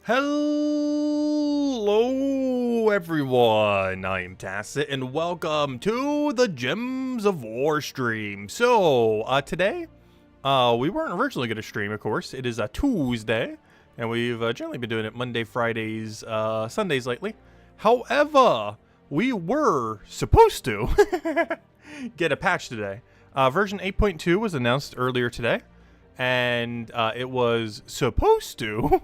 Hello everyone, I am Tacit and welcome to the Gems of War stream. So, today, we weren't originally going to stream, of course. It is a Tuesday, and we've generally been doing it Monday, Fridays, Sundays lately. However, we were supposed to get a patch today. Version 8.2 was announced earlier today, and it was supposed to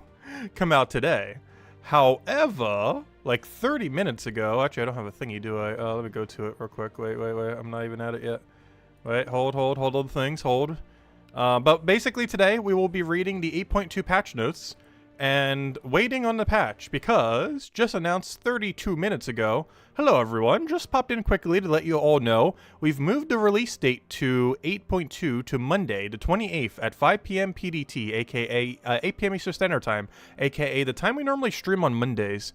come out today. However, like 30 minutes ago, actually I don't have a thingy, do I? Let me go to it real quick. Wait, I'm not even at it yet. Wait, hold all the things, hold. But basically today we will be reading the 8.2 patch notes and waiting on the patch because just announced 32 minutes ago. Hello everyone, just popped in quickly to let you all know we've moved the release date to 8.2 to Monday the 28th at 5 p.m. PDT, aka 8 p.m. Eastern Standard Time, aka the time we normally stream on Mondays.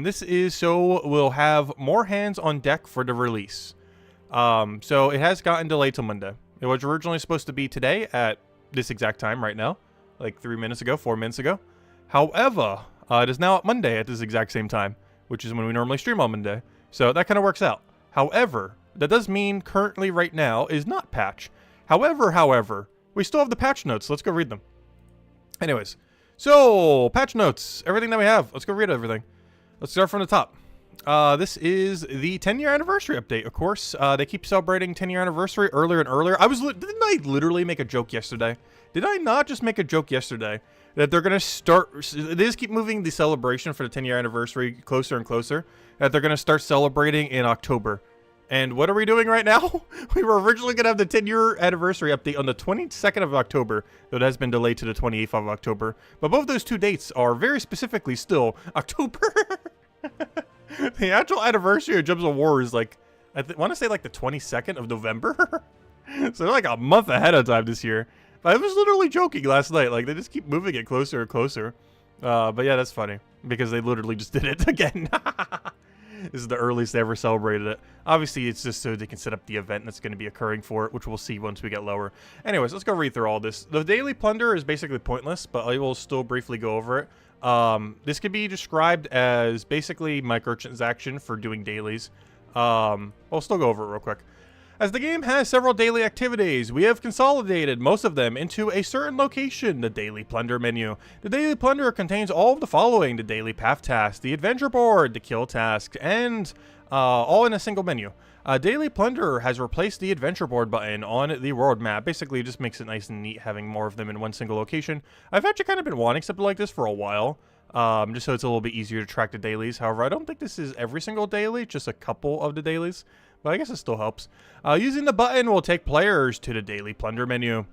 This is so we'll have more hands on deck for the release. So it has gotten delayed till Monday. It was originally supposed to be today at this exact time right now, like 4 minutes ago. However, it is now at Monday at this exact same time, which is when we normally stream on Monday. So that kind of works out. However, that does mean currently right now is not patch. However, we still have the patch notes. Let's go read them. Anyways, so patch notes, everything that we have. Let's go read everything. Let's start from the top. This is the 10-year anniversary update, of course. They keep celebrating 10-year anniversary earlier and earlier. Didn't I literally make a joke yesterday? Did I not just make a joke yesterday that they're going to start, they just keep moving the celebration for the 10-year anniversary closer and closer, that they're going to start celebrating in October. And what are we doing right now? We were originally going to have the 10-year anniversary update on the 22nd of October, though it has been delayed to the 28th of October. But both those two dates are very specifically still October. The actual anniversary of Gems of War is like, I want to say like the 22nd of November. So they're like a month ahead of time this year. I was literally joking last night. Like, they just keep moving it closer and closer. But yeah, that's funny. Because they literally just did it again. This is the earliest they ever celebrated it. Obviously, it's just so they can set up the event that's going to be occurring for it, which we'll see once we get lower. Anyways, let's go read through all this. The daily plunder is basically pointless, but I will still briefly go over it. This could be described as basically microtransaction for doing dailies. I'll still go over it real quick. As the game has several daily activities, we have consolidated most of them into a certain location, the Daily Plunder menu. The Daily Plunder contains all of the following: the Daily Path Task, the Adventure Board, the Kill Task, and all in a single menu. Daily Plunder has replaced the Adventure Board button on the world map. Basically, it just makes it nice and neat having more of them in one single location. I've actually kind of been wanting something like this for a while, just so it's a little bit easier to track the dailies. However, I don't think this is every single daily, just a couple of the dailies. But I guess it still helps. Using the button will take players to the Daily Plunder menu.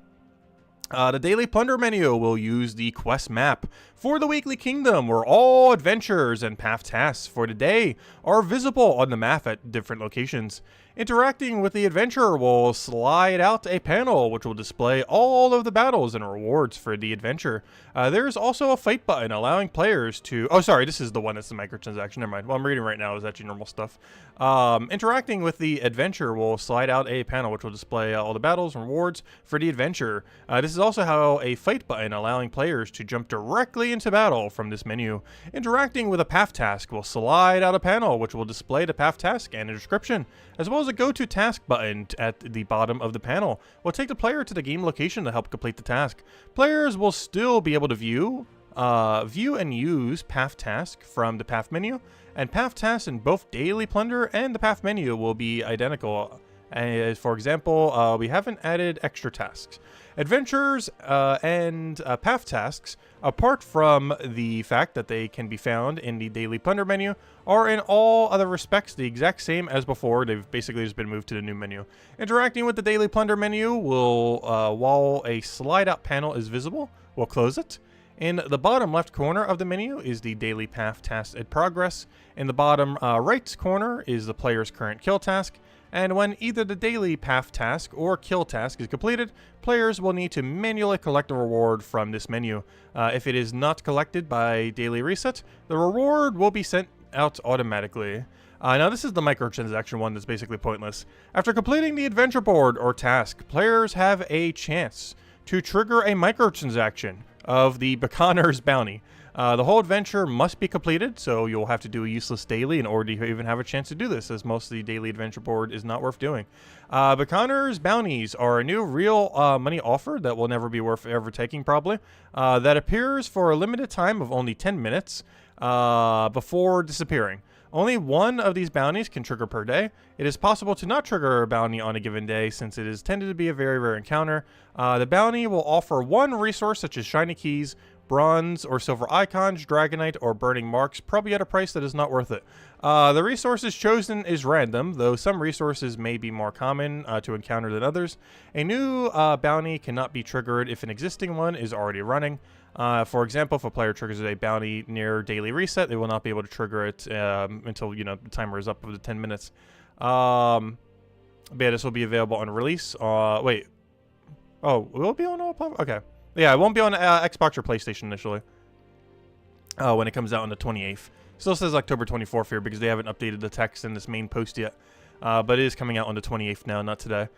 The Daily Plunder menu will use the quest map for the Weekly Kingdom, where all adventures and path tasks for the day are visible on the map at different locations. Interacting with the adventure will slide out a panel which will display all of the battles and rewards for the adventure. There's also a fight button allowing players to... Oh, sorry, this is the one that's the microtransaction. Never mind. What I'm reading right now is actually normal stuff. Interacting with the adventure will slide out a panel which will display all the battles and rewards for the adventure. This is also how a fight button allowing players to jump directly into battle from this menu. Interacting with a path task will slide out a panel which will display the path task and a description, as well as a go-to task button at the bottom of the panel. Will take the player to the game location to help complete the task. Players will still be able to view and use path task from the path menu, and path tasks in both Daily Plunder and the path menu will be identical. For example, we haven't added extra tasks. Adventures and path tasks, apart from the fact that they can be found in the Daily Plunder menu, are in all other respects the exact same as before. They've basically just been moved to the new menu. Interacting with the Daily Plunder menu will, while a slide out panel is visible, we'll close it. In the bottom left corner of the menu is the Daily Path Task in progress. In the bottom right corner is the player's current kill task. And when either the Daily Path Task or Kill Task is completed, players will need to manually collect a reward from this menu. If it is not collected by Daily Reset, the reward will be sent out automatically. Now this is the microtransaction one that's basically pointless. After completing the adventure board or task, players have a chance to trigger a microtransaction. of the Bakaner's Bounty. The whole adventure must be completed, so you'll have to do a useless daily in order to even have a chance to do this, as most of the daily adventure board is not worth doing. Bakaner's Bounties are a new real money offer that will never be worth ever taking, probably, that appears for a limited time of only 10 minutes before disappearing. Only one of these bounties can trigger per day. It is possible to not trigger a bounty on a given day since it is tended to be a very rare encounter. The bounty will offer one resource such as shiny keys, bronze or silver icons, dragonite, or burning marks, probably at a price that is not worth it. The resources chosen is random, though some resources may be more common to encounter than others. A new bounty cannot be triggered if an existing one is already running. For example, if a player triggers a bounty near daily reset, they will not be able to trigger it until, the timer is up of the 10 minutes. But yeah, this will be available on release. Wait. Oh, will it be on all platforms? Okay. Yeah, it won't be on Xbox or PlayStation initially. When it comes out on the 28th. Still says October 24th here because they haven't updated the text in this main post yet. But it is coming out on the 28th now, not today.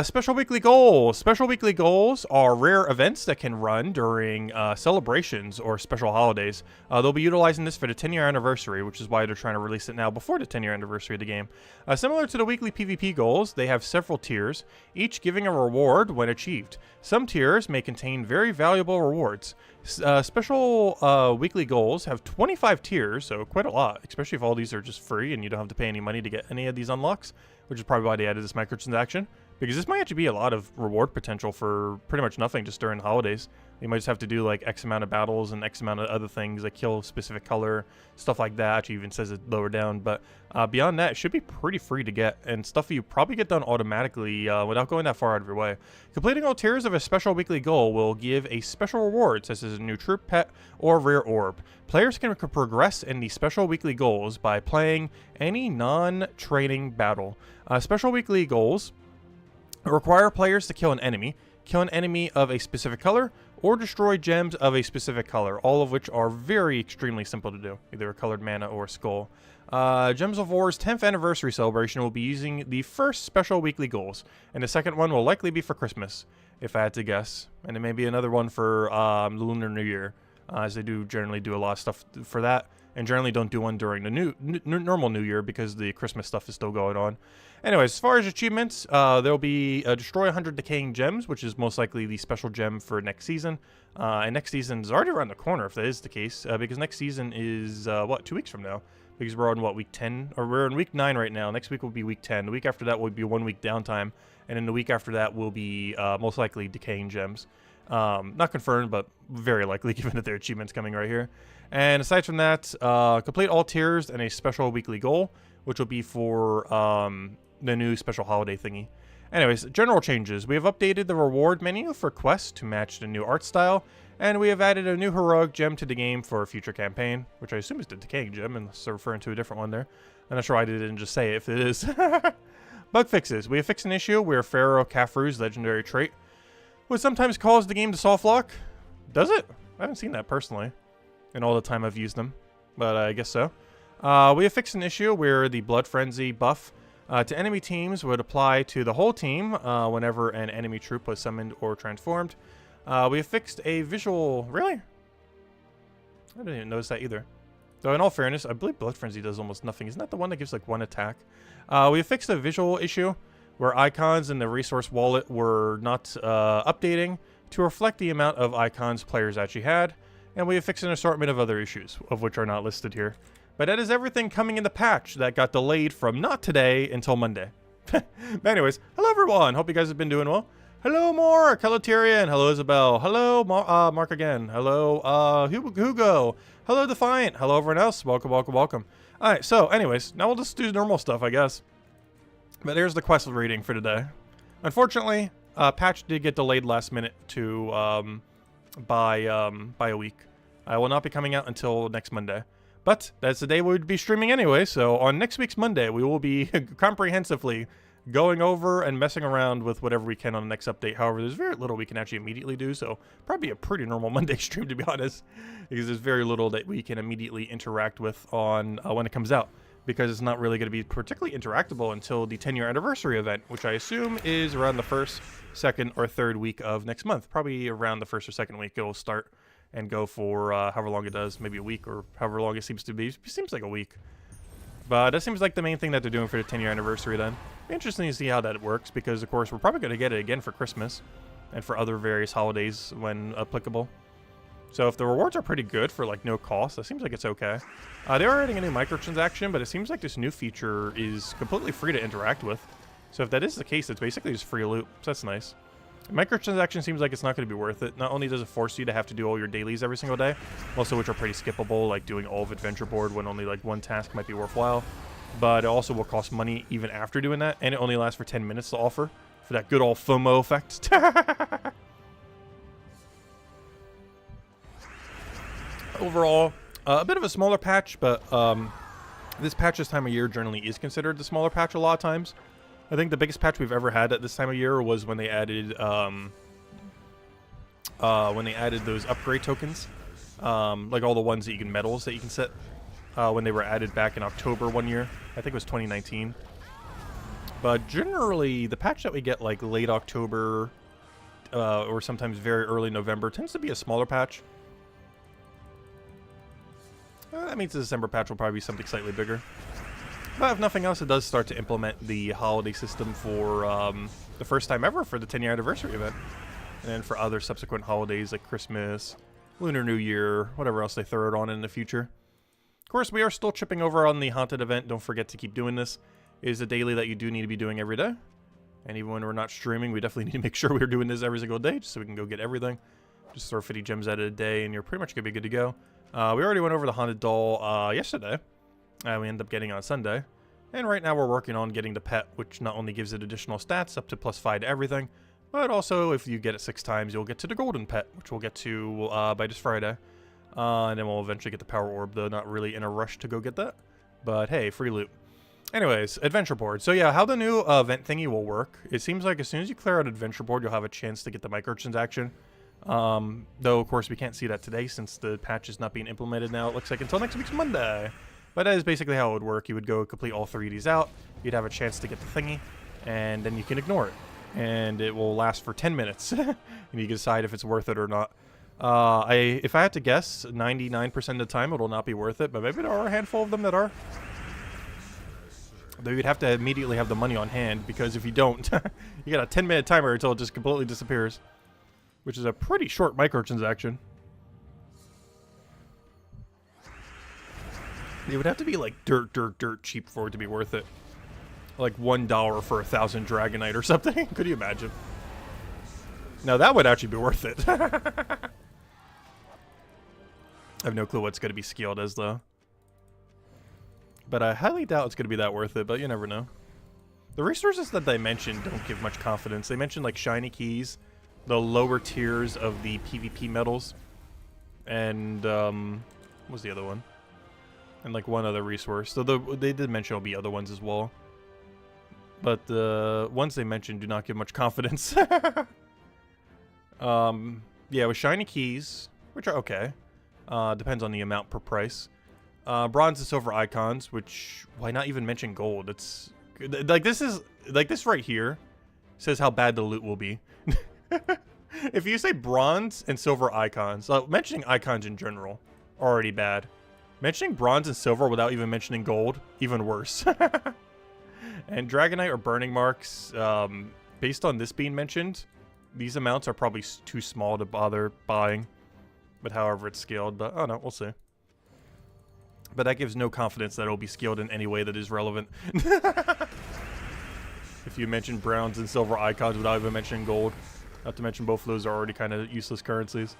Special weekly goals. Special weekly goals are rare events that can run during celebrations or special holidays. They'll be utilizing this for the 10-year anniversary, which is why they're trying to release it now before the 10-year anniversary of the game. Similar to the weekly PvP goals, they have several tiers, each giving a reward when achieved. Some tiers may contain very valuable rewards. Special weekly goals have 25 tiers, so quite a lot, especially if all these are just free and you don't have to pay any money to get any of these unlocks, which is probably why they added this microtransaction. Because this might actually be a lot of reward potential for pretty much nothing just during the holidays. You might just have to do like X amount of battles and X amount of other things, like kill a specific color, stuff like that. Actually even says it lower down. But beyond that, it should be pretty free to get, and stuff you probably get done automatically without going that far out of your way. Completing all tiers of a special weekly goal will give a special reward, such as a new troop pet or rare orb. Players can progress in the special weekly goals by playing any non-training battle. Special weekly goals require players to kill an enemy of a specific color, or destroy gems of a specific color, all of which are very extremely simple to do, either a colored mana or a skull. Gems of War's 10th anniversary celebration will be using the first special weekly goals, and the second one will likely be for Christmas, if I had to guess. And it may be another one for the Lunar New Year, as they do generally do a lot of stuff for that, and generally don't do one during the normal New Year because the Christmas stuff is still going on. Anyways, as far as achievements, there'll be destroy 100 decaying gems, which is most likely the special gem for next season. And next season is already around the corner, if that is the case, because next season is, 2 weeks from now? Because we're on, week 10? Or we're in week 9 right now. Next week will be week 10. The week after that will be 1 week downtime. And then the week after that will be most likely decaying gems. Not confirmed, but very likely, given that there are achievements coming right here. And aside from that, complete all tiers and a special weekly goal, which will be for the new special holiday thingy. Anyways, general changes. We have updated the reward menu for quests to match the new art style, and we have added a new heroic gem to the game for a future campaign, which I assume is the decaying gem, unless they're referring to a different one there. I'm not sure why they didn't just say it if it is. Bug fixes. We have fixed an issue where Pharaoh Khafre's legendary trait would sometimes cause the game to soft lock. Does it? I haven't seen that personally in all the time I've used them, but I guess so. We have fixed an issue where the Blood Frenzy buff to enemy teams would apply to the whole team whenever an enemy troop was summoned or transformed. We have fixed a visual... Really? I didn't even notice that either. Though in all fairness, I believe Blood Frenzy does almost nothing. Isn't that the one that gives like one attack? We have fixed a visual issue where icons in the resource wallet were not updating to reflect the amount of icons players actually had. And we have fixed an assortment of other issues, of which are not listed here. But that is everything coming in the patch that got delayed from not today until Monday. But anyways, hello everyone. Hope you guys have been doing well. Hello Mark. Hello Tyrion. Hello Isabel. Hello Mark again. Hello Hugo. Hello Defiant. Hello everyone else. Welcome, welcome, welcome. Alright, so anyways, now we'll just do normal stuff, I guess. But here's the quest reading for today. Unfortunately, patch did get delayed last minute to by a week. I will not be coming out until next Monday. But that's the day we would be streaming anyway, so on next week's Monday, we will be comprehensively going over and messing around with whatever we can on the next update. However, there's very little we can actually immediately do, so probably a pretty normal Monday stream, to be honest, because there's very little that we can immediately interact with on when it comes out. because it's not really going to be particularly interactable until the 10-year anniversary event, which I assume is around the first, second, or third week of next month. Probably around the first or second week it'll start and go for however long it does, maybe a week or however long it seems to be. It seems like a week. But that seems like the main thing that they're doing for the 10-year anniversary then. Interesting to see how that works, because of course we're probably going to get it again for Christmas and for other various holidays when applicable. So if the rewards are pretty good for like no cost, that seems like it's okay. They are adding a new microtransaction, but it seems like this new feature is completely free to interact with. So if that is the case, it's basically just free loot. So that's nice. Microtransaction seems like it's not going to be worth it. Not only does it force you to have to do all your dailies every single day, most of which are pretty skippable, like doing all of Adventure Board when only like one task might be worthwhile, but it also will cost money even after doing that, and it only lasts for 10 minutes to offer for that good old FOMO effect. Overall, a bit of a smaller patch, but this patch this time of year generally is considered the smaller patch a lot of times. I think the biggest patch we've ever had at this time of year was when they added those upgrade tokens, like all the ones that you can medals that you can set when they were added back in October one year. I think it was 2019. But generally, the patch that we get like late October or sometimes very early November tends to be a smaller patch. That means the December patch will probably be something slightly bigger. But if nothing else, it does start to implement the holiday system for the first time ever for the 10-year anniversary event. And then for other subsequent holidays like Christmas, Lunar New Year, whatever else they throw it on in the future. Of course, we are still chipping over on the Haunted event. Don't forget to keep doing this. It is a daily that you do need to be doing every day. And even when we're not streaming, we definitely need to make sure we're doing this every single day just so we can go get everything. Just throw 50 gems at it a day and you're pretty much going to be good to go. We already went over the Haunted Doll yesterday. We ended up getting on Sunday. And right now we're working on getting the pet, which not only gives it additional stats up to +5 to everything, but also if you get it 6 times, you'll get to the golden pet, which we'll get to by this Friday. And then we'll eventually get the power orb, though not really in a rush to go get that. But hey, free loot. Anyways, Adventure Board. So yeah, how the new event thingy will work. It seems like as soon as you clear out Adventure Board, you'll have a chance to get the microtransaction. Though, of course, we can't see that today since the patch is not being implemented now, it looks like, until next week's Monday. But that is basically how it would work. You would go complete all 3 of these out, you'd have a chance to get the thingy, and then you can ignore it. And it will last for 10 minutes, and you can decide if it's worth it or not. If I had to guess, 99% of the time it will not be worth it, but maybe there are a handful of them that are. Though you'd have to immediately have the money on hand, because if you don't, you got a 10-minute timer until it just completely disappears. Which is a pretty short microtransaction. It would have to be like dirt cheap for it to be worth it. Like $1 for 1,000 Dragonite or something. Could you imagine? Now that would actually be worth it. I have no clue what's going to be scaled as though. But I highly doubt it's going to be that worth it, but you never know. The resources that they mentioned don't give much confidence. They mentioned like shiny keys, the lower tiers of the PvP medals, and what was the other one? And like one other resource. So they did mention there'll be other ones as well. But the ones they mentioned do not give much confidence. Yeah, with shiny keys, which are okay. Depends on the amount per price. Bronze and silver icons, which, why not even mention gold? It's like this right here says how bad the loot will be. If you say bronze and silver icons, mentioning icons in general, already bad. Mentioning bronze and silver without even mentioning gold, even worse. And Dragonite or Burning Marks, based on this being mentioned, these amounts are probably too small to bother buying. But however it's scaled, but oh no, we'll see. But that gives no confidence that it'll be scaled in any way that is relevant. If you mention browns and silver icons without even mentioning gold. Not to mention both of those are already kind of useless currencies.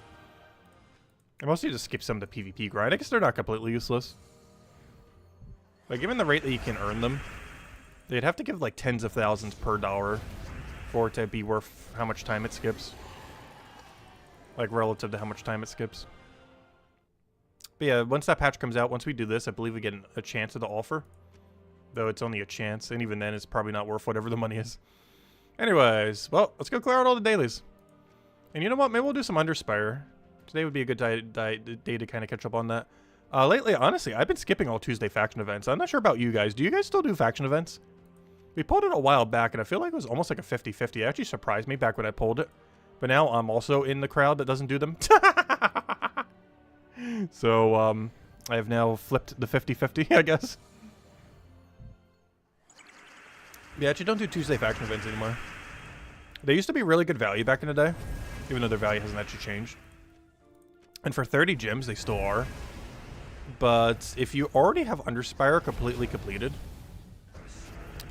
I mostly just skip some of the PvP grind. I guess they're not completely useless. But given the rate that you can earn them, they'd have to give like tens of thousands per dollar for it to be worth how much time it skips. Like relative to how much time it skips. But yeah, once that patch comes out, once we do this, I believe we get a chance of the offer. Though it's only a chance, and even then it's probably not worth whatever the money is. Anyways, well, let's go clear out all the dailies. And you know what? Maybe we'll do some Underspire. Today would be a good day to kind of catch up on that. Lately, honestly, I've been skipping all Tuesday faction events. I'm not sure about you guys. Do you guys still do faction events? We pulled it a while back, and I feel like it was almost like a 50-50. It actually surprised me back when I pulled it. But now I'm also in the crowd that doesn't do them. So, I have now flipped the 50-50, I guess. Yeah, actually don't do Tuesday faction events anymore. They used to be really good value back in the day, even though their value hasn't actually changed. And for 30 gems, they still are. But if you already have Underspire completely completed,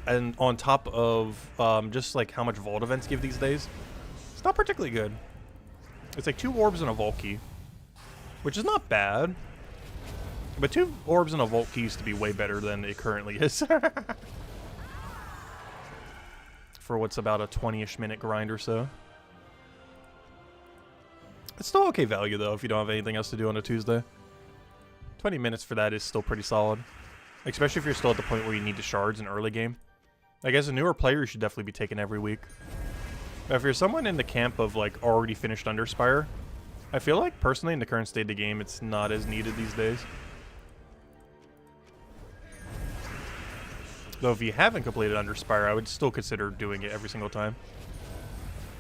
and on top of just like how much Vault events give these days, it's not particularly good. It's like 2 orbs and a Vault key, which is not bad. But 2 orbs and a Vault key used to be way better than it currently is. For what's about a 20-ish minute grind or so. It's still okay value though if you don't have anything else to do on a Tuesday. 20 minutes for that is still pretty solid. Especially if you're still at the point where you need the shards in early game. Like as a newer player, you should definitely be taken every week. But if you're someone in the camp of like already finished Underspire, I feel like personally in the current state of the game, it's not as needed these days. Though if you haven't completed Underspire, I would still consider doing it every single time.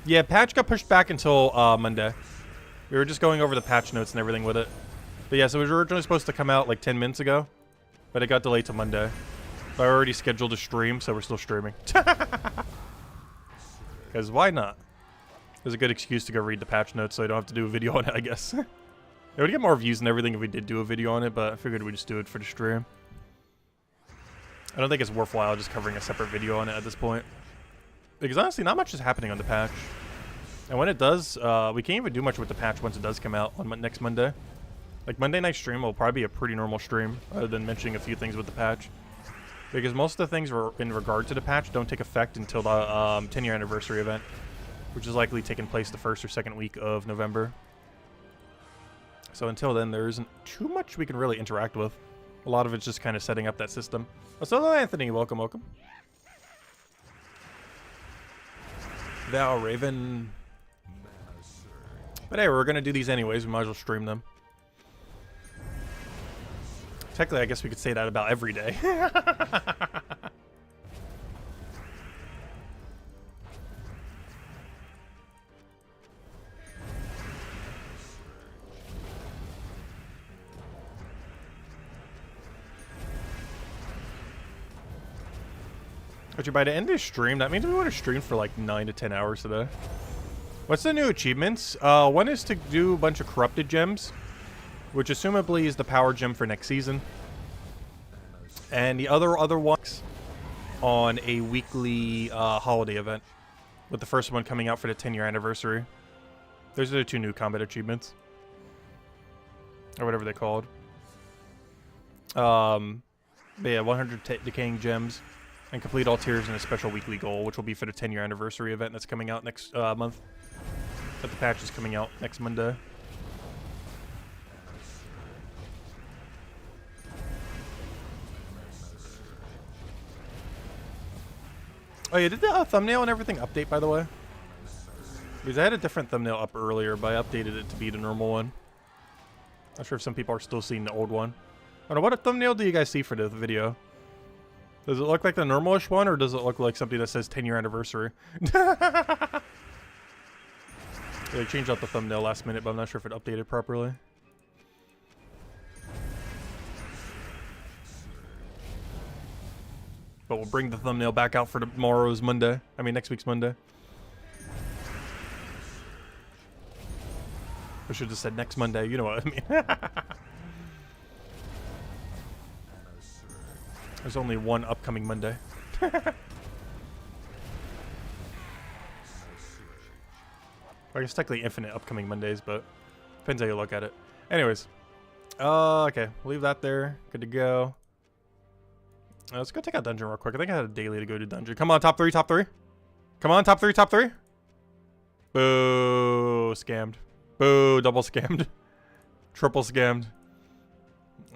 Yeah, patch got pushed back until Monday. We were just going over the patch notes and everything with it. But yeah, so it was originally supposed to come out like 10 minutes ago, but it got delayed to Monday. But I already scheduled a stream, so we're still streaming. Because why not? There's a good excuse to go read the patch notes so I don't have to do a video on it, I guess. It would get more views and everything if we did do a video on it, but I figured we'd just do it for the stream. I don't think it's worthwhile just covering a separate video on it at this point. Because honestly, not much is happening on the patch. And when it does, we can't even do much with the patch once it does come out on next Monday. Like, Monday night stream will probably be a pretty normal stream, other than mentioning a few things with the patch. Because most of the things in regard to the patch don't take effect until the 10-year anniversary event, which is likely taking place the 1st or 2nd week of November. So until then, there isn't too much we can really interact with. A lot of it's just kind of setting up that system. What's up, Anthony? Welcome, welcome. Val Raven. But hey, we're going to do these anyways. We might as well stream them. Technically, I guess we could say that about every day. Actually, by the end of the stream, that means we want to stream for like 9 to 10 hours today. What's the new achievements? One is to do a bunch of corrupted gems, which assumably is the power gem for next season. And the other ones on a weekly holiday event, with the first one coming out for the 10-year anniversary. Those are the 2 new combat achievements, or whatever they're called. But yeah, 100 decaying gems, and complete all tiers in a special weekly goal, which will be for the 10-year anniversary event that's coming out next month. But the patch is coming out next Monday. Oh yeah, did the thumbnail and everything update, by the way? Because I had a different thumbnail up earlier, but I updated it to be the normal one. Not sure if some people are still seeing the old one. I don't know, what thumbnail do you guys see for the video? Does it look like the normal-ish one, or does it look like something that says 10-year anniversary? They changed out the thumbnail last minute, but I'm not sure if it updated properly. But we'll bring the thumbnail back out for tomorrow's Monday. I mean, next week's Monday. I should have just said next Monday. You know what I mean. There's only one upcoming Monday. I guess technically infinite upcoming Mondays, but depends how you look at it. Anyways. Okay. We'll leave that there. Good to go. Let's go take out dungeon real quick. I think I had a daily to go to dungeon. Come on, top 3, top 3. Come on, top 3, top 3. Boo. Scammed. Boo. Double scammed. Triple scammed.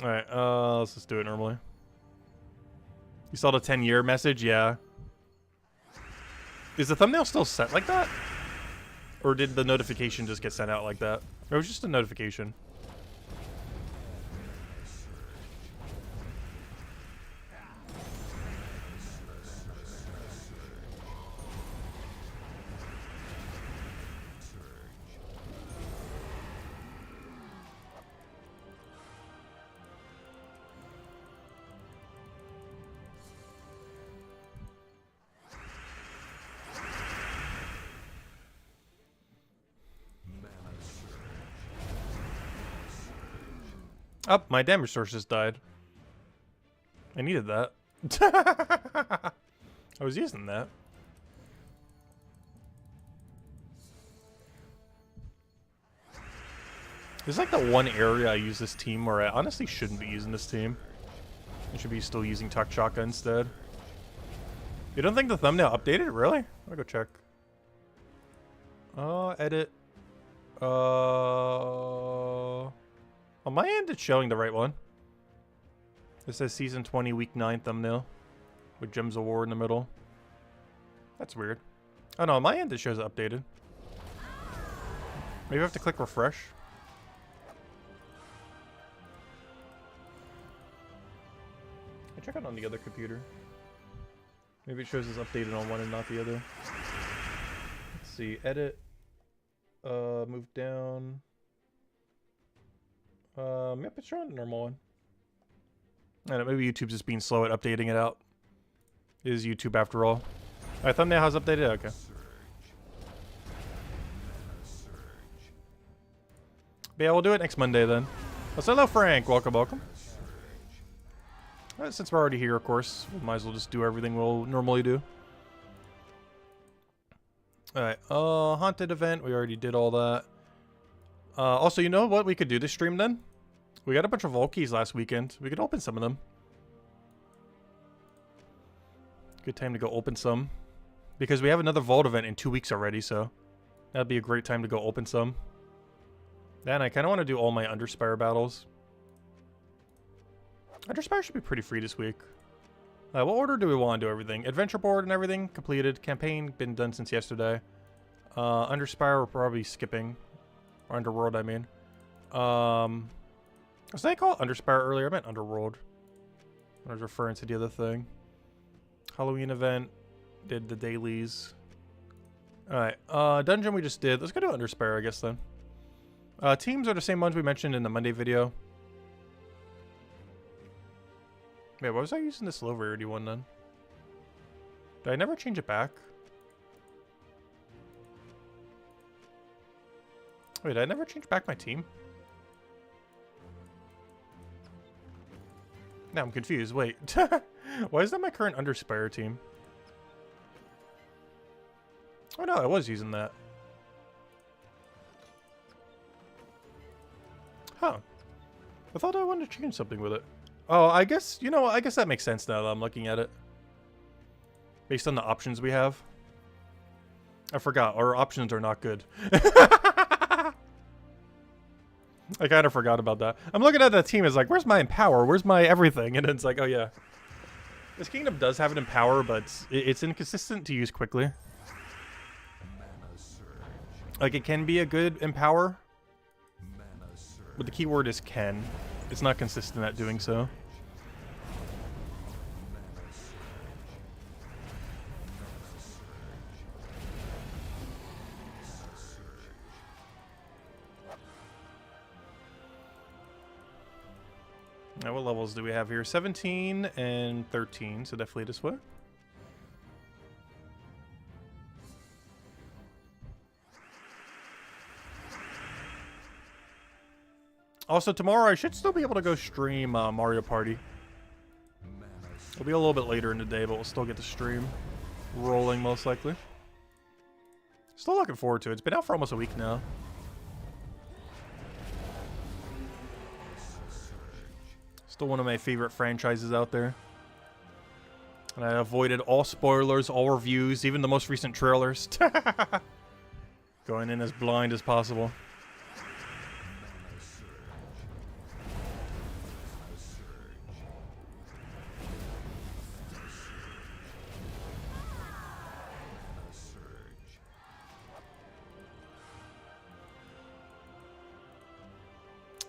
Alright, let's just do it normally. You saw the 10-year message? Yeah. Is the thumbnail still set like that? Or did the notification just get sent out like that? It was just a notification. Oh, my damage source just died. I needed that. I was using that. This is like the one area I use this team where I honestly shouldn't be using this team. I should be still using Tuck Chaka instead. You don't think the thumbnail updated? Really? I'll go check. Edit. On my end, it's showing the right one. It says Season 20, Week 9 thumbnail. With Gems of War in the middle. That's weird. Oh no, on my end it shows updated. Maybe I have to click refresh. I check it on the other computer. Maybe it shows it's updated on one and not the other. Let's see, edit. Move down. Yep, it's showing the normal one. I don't know, maybe YouTube's just being slow at updating it out. It is YouTube after all. Alright, thumbnail has updated? Okay. But yeah, we'll do it next Monday then. Oh, so hello Frank, welcome, welcome. Alright, since we're already here, of course, we might as well just do everything we'll normally do. Alright, haunted event, we already did all that. Also, you know what we could do this stream then? We got a bunch of vault keys last weekend. We could open some of them. Good time to go open some. Because we have another vault event in 2 weeks already, so that'd be a great time to go open some. Then I kind of want to do all my Underspire battles. Underspire should be pretty free this week. What order do we want to do everything? Adventure board and everything completed. Campaign been done since yesterday. Underspire we're probably skipping. Or Underworld, I mean. Was I call it Underspire earlier? I meant Underworld. I was referring to the other thing. Halloween event. Did the dailies. Alright. Dungeon we just did. Let's go to Underspire, I guess, then. Teams are the same ones we mentioned in the Monday video. Wait, why was I using this low rarity one, then? Did I never change it back? Wait, did I never change back my team? Now I'm confused. Wait. Why is that my current Underspire team? Oh no, I was using that. Huh. I thought I wanted to change something with it. Oh, I guess, you know, I guess that makes sense now that I'm looking at it. Based on the options we have. I forgot, our options are not good. I kind of forgot about that. I'm looking at that team, it's like, where's my Empower? Where's my everything? And it's like, oh yeah. This kingdom does have an Empower, but it's inconsistent to use quickly. Like, it can be a good Empower. But the keyword is can. It's not consistent at doing so. Now, what levels do we have here? 17 and 13, so definitely this way. Also, tomorrow I should still be able to go stream Mario Party. It'll be a little bit later in the day, but we'll still get the stream rolling most likely. Still looking forward to it. It's been out for almost a week now. Still one of my favorite franchises out there. And I avoided all spoilers, all reviews, even the most recent trailers. Going in as blind as possible.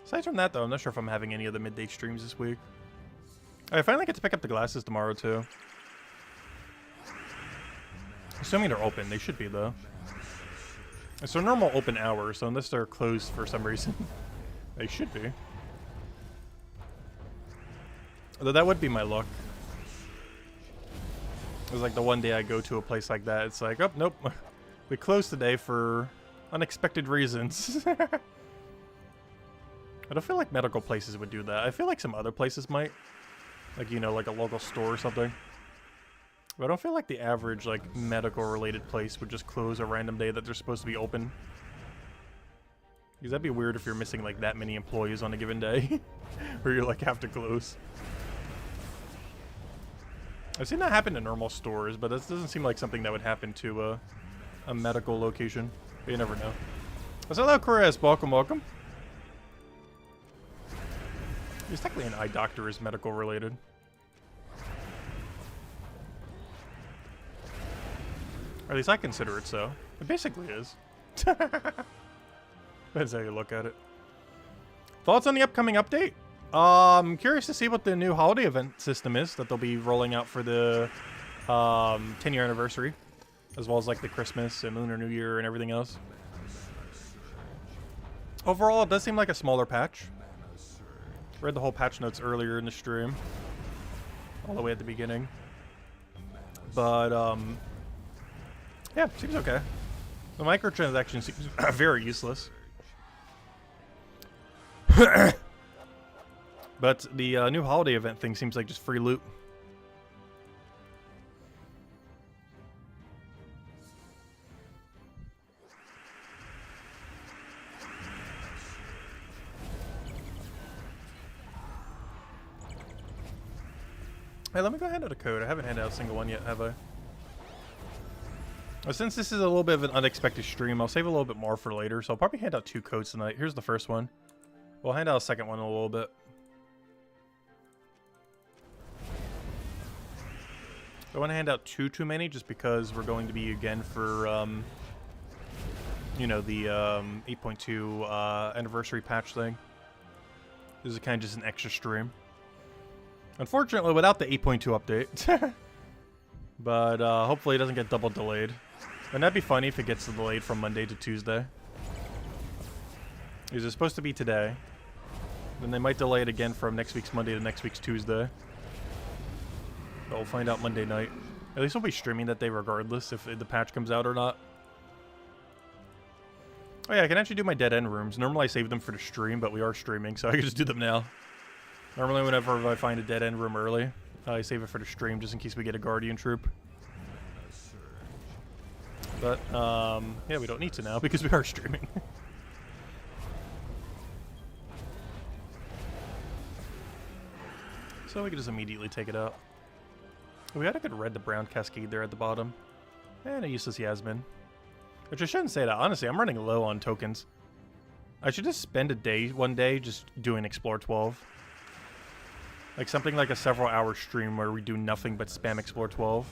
Aside from that, though, I'm not sure if I'm having any of the midday streams this week. I finally get to pick up the glasses tomorrow, too. Assuming they're open. They should be, though. It's their normal open hour, so unless they're closed for some reason, they should be. Although that would be my luck. It's like the one day I go to a place like that, it's like, oh, nope. We closed today for unexpected reasons. I don't feel like medical places would do that. I feel like some other places might. Like, you know, like a local store or something. But I don't feel like the average, like, medical-related place would just close a random day that they're supposed to be open. Because that'd be weird if you're missing, like, that many employees on a given day. Where you, like, have to close. I've seen that happen to normal stores, but this doesn't seem like something that would happen to a medical location. But you never know. So hello, Chris. Welcome, welcome. He's technically an eye doctor is medical related. Or at least I consider it so. It basically is. Depends how you look at it. Thoughts on the upcoming update? I'm curious to see what the new holiday event system is that they'll be rolling out for the 10-year anniversary. As well as like the Christmas and Lunar New Year and everything else. Overall, it does seem like a smaller patch. Read the whole patch notes earlier in the stream. All the way at the beginning. But, yeah, seems okay. The microtransaction seems very useless. But the new holiday event thing seems like just free loot. Hey, let me go hand out a code. I haven't handed out a single one yet, have I? Well, since this is a little bit of an unexpected stream, I'll save a little bit more for later, so I'll probably hand out 2 codes tonight. Here's the first one. We'll hand out a second one in a little bit. I want to hand out too many, just because we're going to be, again, for, you know, the 8.2 anniversary patch thing. This is kind of just an extra stream. Unfortunately, without the 8.2 update. But hopefully it doesn't get double delayed. And that'd be funny if it gets delayed from Monday to Tuesday. Because it's supposed to be today. Then they might delay it again from next week's Monday to next week's Tuesday. But we'll find out Monday night. At least we'll be streaming that day regardless if the patch comes out or not. Oh yeah, I can actually do my dead end rooms. Normally I save them for the stream, but we are streaming, so I can just do them now. Normally whenever I find a dead end room early, I save it for the stream just in case we get a Guardian troop. But, yeah, we don't need to now because we are streaming. So we can just immediately take it out. We got a good red to brown cascade there at the bottom. And a useless Yasmin. Which I shouldn't say that. Honestly, I'm running low on tokens. I should just spend one day just doing Explore 12. Like something like a several hour stream where we do nothing but spam Explore 12.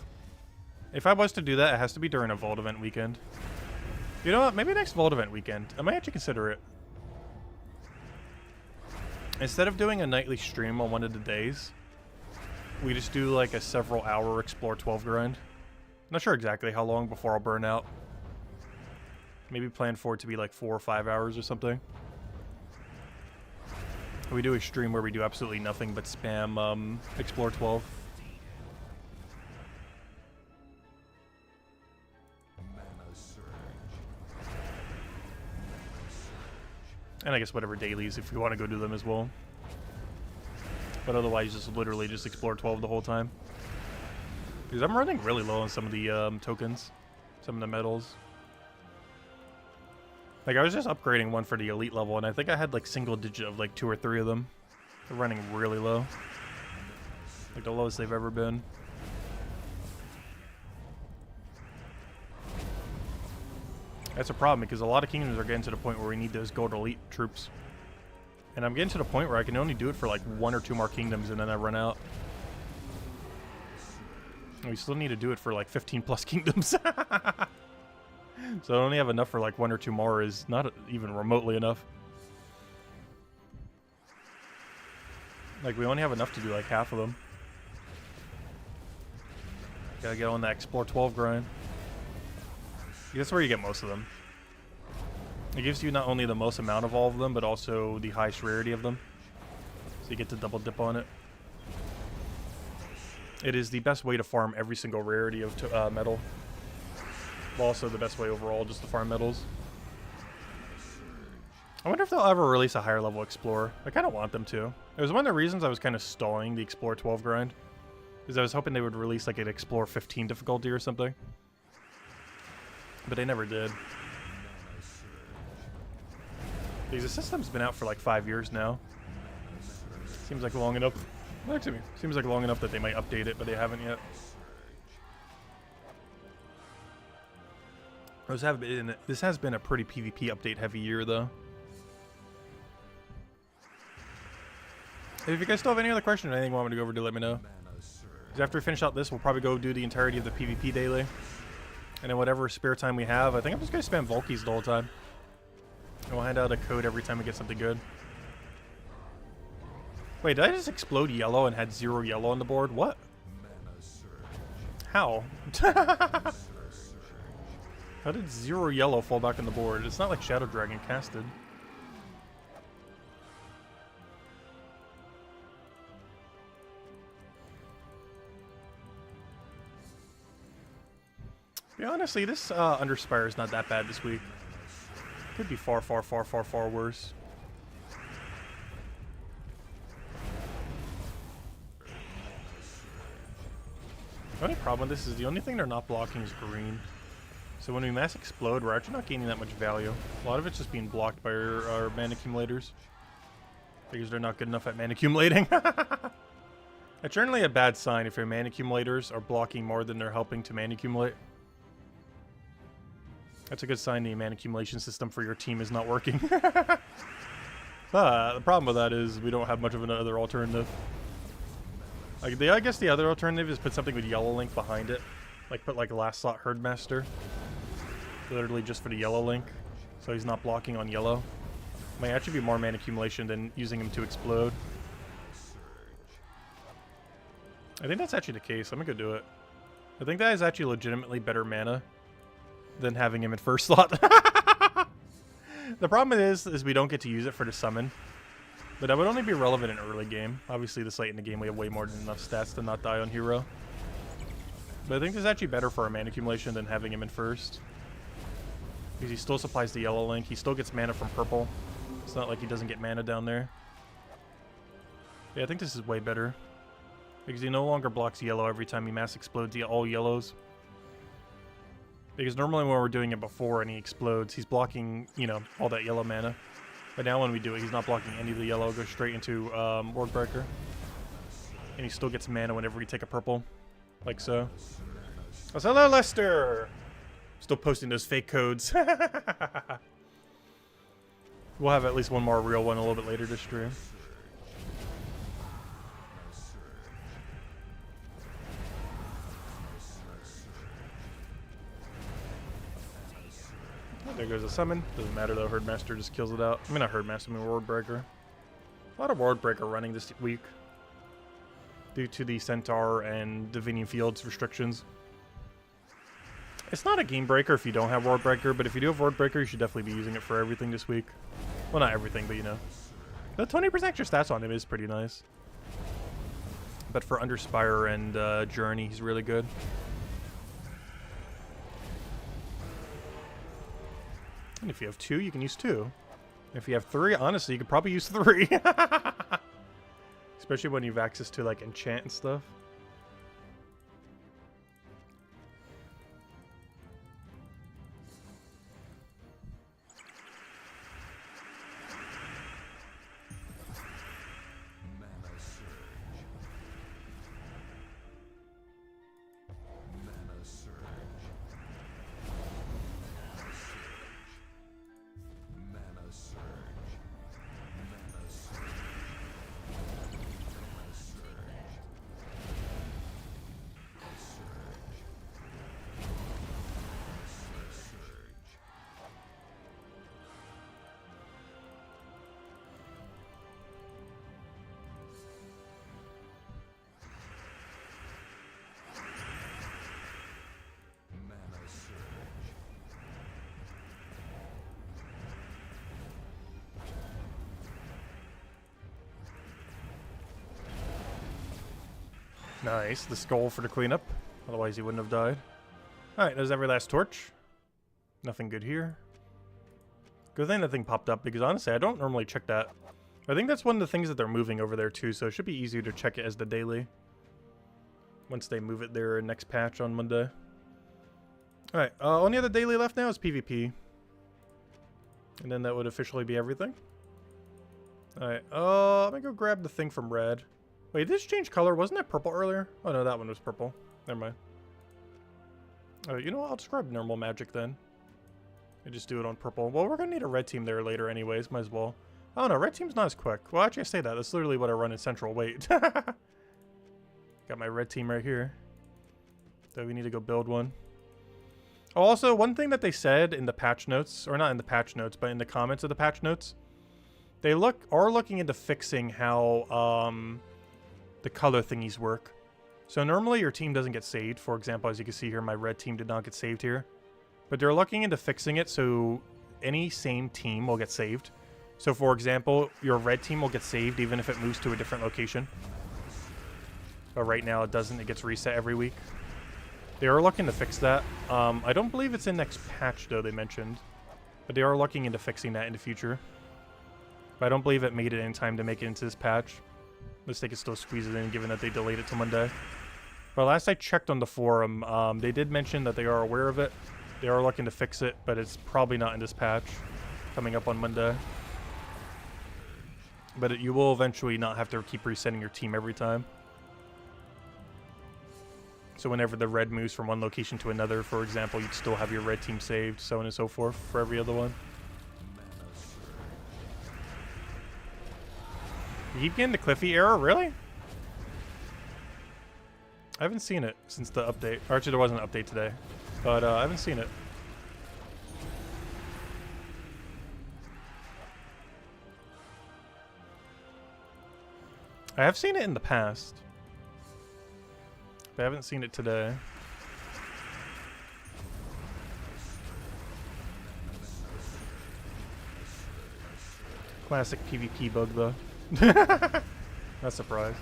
If I was to do that, it has to be during a Vault event weekend. You know what? Maybe next Vault event weekend. I might actually consider it. Instead of doing a nightly stream on one of the days, we just do like a several hour Explore 12 grind. Not sure exactly how long before I'll burn out. Maybe plan for it to be like 4 or 5 hours or something. We do a stream where we do absolutely nothing but spam Explore 12. And I guess whatever dailies if you want to go do them as well. But otherwise just literally just Explore 12 the whole time. Because I'm running really low on some of the tokens. Some of the medals. Like I was just upgrading one for the elite level and I think I had like single digit of like 2 or 3 of them. They're running really low. Like the lowest they've ever been. That's a problem because a lot of kingdoms are getting to the point where we need those gold elite troops. And I'm getting to the point where I can only do it for like 1 or 2 more kingdoms and then I run out. And we still need to do it for like 15 plus kingdoms. So I only have enough for like 1 or 2 more is not even remotely enough. Like we only have enough to do like half of them. Gotta get on that Explore 12 grind. That's where you get most of them. It gives you not only the most amount of all of them, but also the highest rarity of them. So you get to double dip on it. It is the best way to farm every single rarity of metal. Also the best way overall just to farm metals. I wonder if they'll ever release a higher level Explorer. I kind of want them to. It was one of the reasons I was kind of stalling the Explorer 12 grind. Is I was hoping they would release like an Explorer 15 difficulty or something. But they never did. Because the system's been out for like 5 years now. Seems like long enough. Actually, seems like long enough that they might update it, but they haven't yet. This has been a pretty PvP update heavy year though. If you guys still have any other questions or anything you want me to go over, do let me know. Because after we finish out this, we'll probably go do the entirety of the PvP daily. And then whatever spare time we have, I think I'm just going to spam Volkies the whole time. And we'll hand out a code every time we get something good. Wait, did I just explode yellow and had 0 yellow on the board? What? How? How did 0 yellow fall back on the board? It's not like Shadow Dragon casted. Yeah, honestly, this Underspire is not that bad this week. Could be far, far, far, far, far worse. The only problem with this is the only thing they're not blocking is green. So when we mass explode, we're actually not gaining that much value. A lot of it's just being blocked by our mana accumulators. Because they're not good enough at mana accumulating. It's generally a bad sign if your mana accumulators are blocking more than they're helping to mana accumulate. That's a good sign the mana accumulation system for your team is not working. But the problem with that is we don't have much of another alternative. Like I guess the other alternative is put something with yellow link behind it. Like put like a last slot Herdmaster. Literally just for the yellow link. So he's not blocking on yellow. Might actually be more mana accumulation than using him to explode. I think that's actually the case. I'm gonna go do it. I think that is actually legitimately better mana than having him at first slot. The problem is we don't get to use it for the summon. But that would only be relevant in early game. Obviously, this late in the game, we have way more than enough stats to not die on hero. But I think this is actually better for our mana accumulation than having him in first. Because he still supplies the yellow link. He still gets mana from purple. It's not like he doesn't get mana down there. Yeah, I think this is way better. Because he no longer blocks yellow every time he mass explodes all yellows. Because normally when we're doing it before and he explodes, he's blocking, you know, all that yellow mana. But now when we do it, he's not blocking any of the yellow. Goes straight into Wardbreaker. And he still gets mana whenever we take a purple. Like so. Oh, hello, Lester! Still posting those fake codes. We'll have at least one more real one a little bit later this stream. There goes a summon. Doesn't matter though, Herdmaster just kills it out. I mean, not Herdmaster, I mean Wardbreaker. A lot of Wardbreaker running this week. Due to the Centaur and Divinian Fields restrictions. It's not a game breaker if you don't have Wardbreaker, but if you do have Wardbreaker, you should definitely be using it for everything this week. Well, not everything, but you know. The 20% extra stats on him is pretty nice. But for Underspire and Journey, he's really good. And if you have 2, you can use 2. If you have 3, honestly, you could probably use 3. Especially when you have access to, like, enchant and stuff. Nice, the skull for the cleanup. Otherwise he wouldn't have died. Alright, there's every last torch. Nothing good here. Good thing that thing popped up, because honestly, I don't normally check that. I think that's one of the things that they're moving over there too, so it should be easier to check it as the daily. Once they move it their next patch on Monday. Alright, only other daily left now is PvP. And then that would officially be everything. Alright, let me go grab the thing from red. Wait, did this change color? Wasn't that purple earlier? Oh no, that one was purple. Never mind. Alright, you know what? I'll just grab normal magic then. And just do it on purple. Well, we're gonna need a red team there later anyways, might as well. Oh no, red team's not as quick. Well, actually I say that. That's literally what I run in Central. Wait. Got my red team right here. So we need to go build one. Oh, also, one thing that they said in the patch notes, or not in the patch notes, but in the comments of the patch notes, they are looking into fixing how the color thingies work. So normally your team doesn't get saved. For example, as you can see here, my red team did not get saved here. But they're looking into fixing it so any same team will get saved. So for example, your red team will get saved even if it moves to a different location. But right now it doesn't. It gets reset every week. They are looking to fix that. I don't believe it's in next patch though, they mentioned. But they are looking into fixing that in the future. But I don't believe it made it in time to make it into this patch. Unless they could still squeeze it in given that they delayed it to Monday. But last I checked on the forum, they did mention that they are aware of it. They are looking to fix it, but it's probably not in this patch coming up on Monday. But you will eventually not have to keep resetting your team every time. So whenever the red moves from one location to another, for example, you'd still have your red team saved, so on and so forth for every other one. You keep getting the Cliffy error? Really? I haven't seen it since the update. Or actually, there wasn't an update today. But I haven't seen it. I have seen it in the past. But I haven't seen it today. Classic PvP bug, though. Not surprised.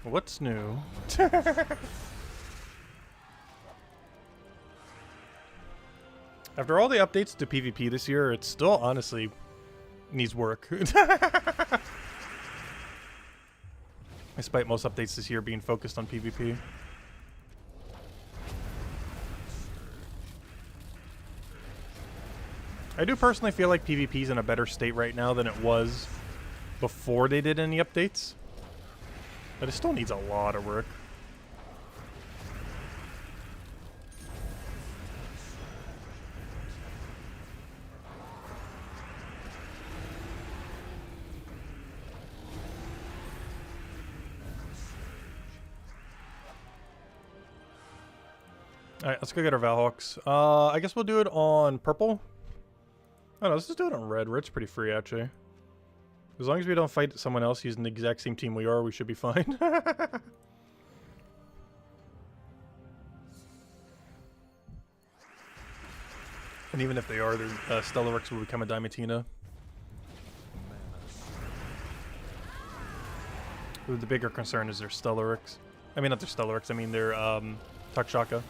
What's new? After all the updates to PvP this year, it still honestly needs work. Despite most updates this year being focused on PvP. I do personally feel like PvP's in a better state right now than it was before they did any updates. But it still needs a lot of work. Alright, let's go get our Valhawks. I guess we'll do it on purple. Oh no, let's just do it on red. Red's pretty free, actually. As long as we don't fight someone else using the exact same team we are, we should be fine. And even if they are, their Stellaryx will become a Diamantina. The bigger concern is their Stellaryx. I mean, not their Stellaryx, I mean their Takshaka.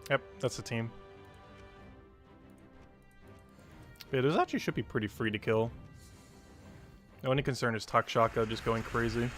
Yep, that's the team. Yeah, those actually should be pretty free to kill. The only concern is Takshaka just going crazy.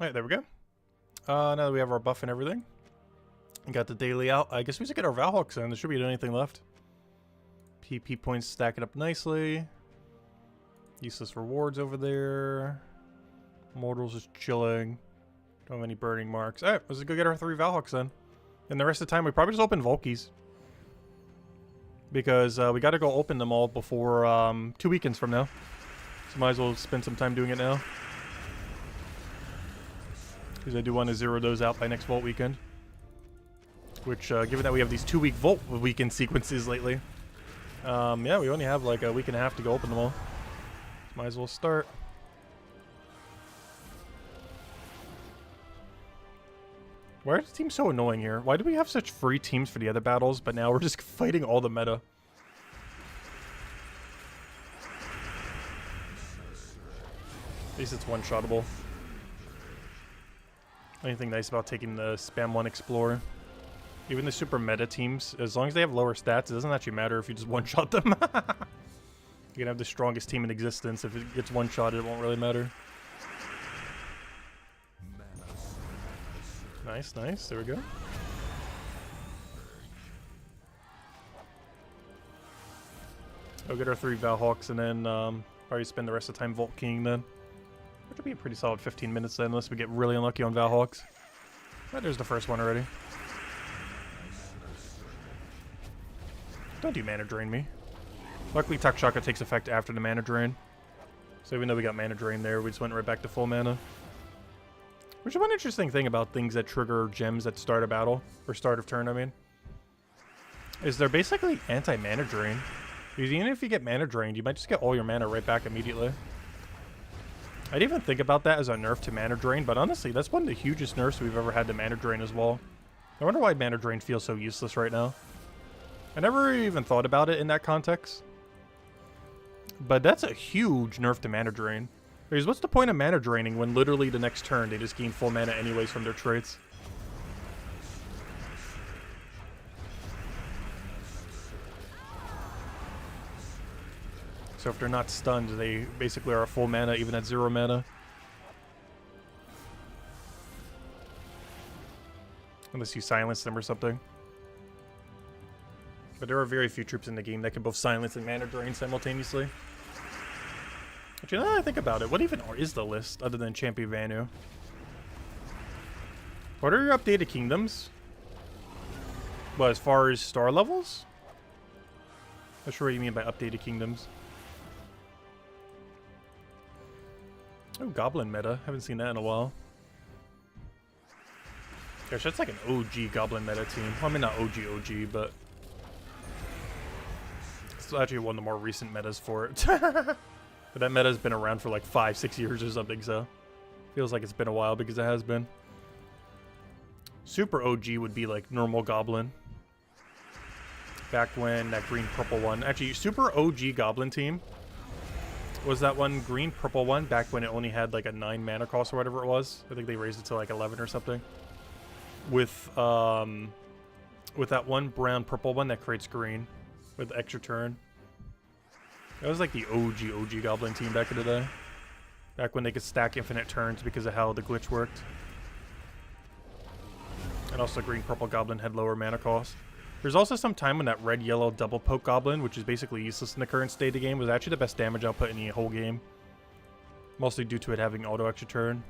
Alright, there we go. Now that we have our buff and everything. And got the daily out. I guess we should get our Valhawks in. There should be anything left. PP points stacking up nicely. Useless rewards over there. Mortals just chilling. Don't have any burning marks. Alright, let's go get our 3 Valhawks then. And the rest of the time, we probably just open Volkies. Because we got to go open them all before 2 weekends from now. So might as well spend some time doing it now. Because I do want to zero those out by next Vault weekend. Which, given that we have these 2-week Vault weekend sequences lately. Yeah, we only have like a week and a half to go open them all. So might as well start. Why are the teams so annoying here? Why do we have such free teams for the other battles, but now we're just fighting all the meta? At least it's one-shottable. Anything nice about taking the Spam 1 Explorer? Even the super meta teams, as long as they have lower stats, it doesn't actually matter if you just one-shot them. You can have the strongest team in existence. If it gets one-shotted, it won't really matter. Nice, nice. There we go. Go get our 3 Valhawks and then probably spend the rest of the time Vault King then. Which would be a pretty solid 15 minutes then, unless we get really unlucky on Valhawks. Oh, there's the first one already. Don't do mana drain me. Luckily, Takshaka takes effect after the mana drain. So even though we got mana drain there, we just went right back to full mana. Which is one interesting thing about things that trigger gems at start of battle, or start of turn, I mean, is they're basically anti-mana drain. Because even if you get mana drained, you might just get all your mana right back immediately. I'd even think about that as a nerf to mana drain, but honestly, that's one of the hugest nerfs we've ever had to mana drain as well. I wonder why mana drain feels so useless right now. I never even thought about it in that context. But that's a huge nerf to mana drain. Because what's the point of mana draining when literally the next turn they just gain full mana anyways from their traits? So if they're not stunned, they basically are a full mana even at 0 mana. Unless you silence them or something. But there are very few troops in the game that can both silence and mana drain simultaneously. But you know, I think about it, what even is the list other than Champion Vanu? What are your updated kingdoms? Well, as far as star levels? Not sure what you mean by updated kingdoms. Oh, Goblin meta. Haven't seen that in a while. Gosh, that's like an OG Goblin meta team. Well, I mean, not OG, but it's actually one of the more recent metas for it. But that meta has been around for like 5-6 years or something, so feels like it's been a while because it has been. Super OG would be like normal Goblin. Back when that green-purple one... Actually, super OG Goblin team was that one green-purple one back when it only had like a 9 mana cost or whatever it was. I think they raised it to like 11 or something. With that one brown-purple one that creates green with extra turn. That was like the OG Goblin team back in the day. Back when they could stack infinite turns because of how the glitch worked. And also green-purple Goblin had lower mana cost. There's also some time when that red-yellow double poke Goblin, which is basically useless in the current state of the game, was actually the best damage output in the whole game. Mostly due to it having auto extra turn.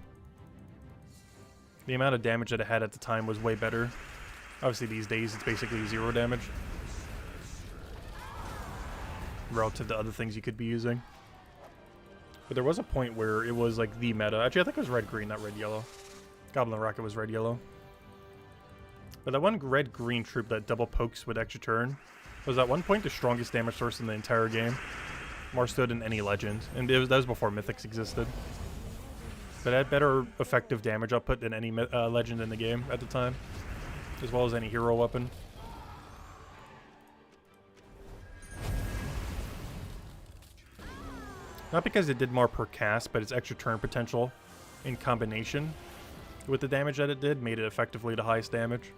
The amount of damage that it had at the time was way better. Obviously these days it's basically 0 damage. Relative to other things you could be using. But there was a point where it was like the meta. Actually, I think it was red-green, not red-yellow. Goblin Rocket was red-yellow. But that one red-green troop that double pokes with extra turn was at one point the strongest damage source in the entire game. More so than any legend. And that was before Mythics existed. But it had better effective damage output than any legend in the game at the time. As well as any hero weapon. Not because it did more per cast, but its extra turn potential in combination with the damage that it did made it effectively the highest damage.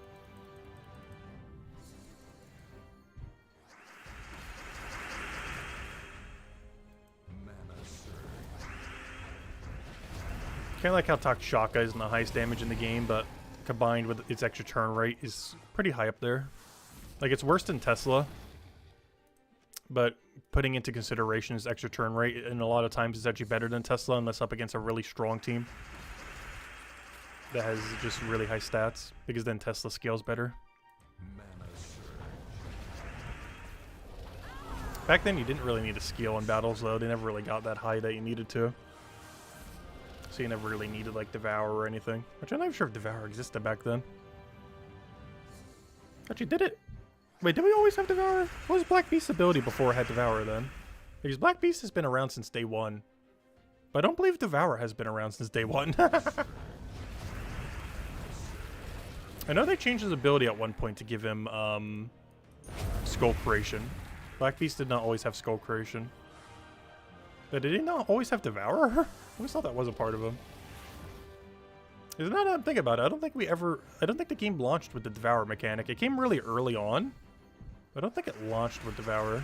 Kinda like how Takshaka isn't the highest damage in the game, but combined with its extra turn rate is pretty high up there. Like, it's worse than Tesla, but putting into consideration its extra turn rate, and a lot of times it's actually better than Tesla unless up against a really strong team that has just really high stats, because then Tesla scales better. Back then you didn't really need to scale in battles though, they never really got that high that you needed to. So you never really needed like Devour or anything. Which I'm not even sure if Devour existed back then. Actually, did it? Wait, did we always have Devour? What was Black Beast's ability before it had Devour then? Because Black Beast has been around since day one. But I don't believe Devour has been around since day one. I know they changed his ability at one point to give him Skull Creation. Black Beast did not always have Skull Creation. But did he not always have Devour? I always thought that was a part of him. Isn't that, I'm thinking about it, I don't think the game launched with the Devour mechanic. It came really early on. I don't think it launched with Devour.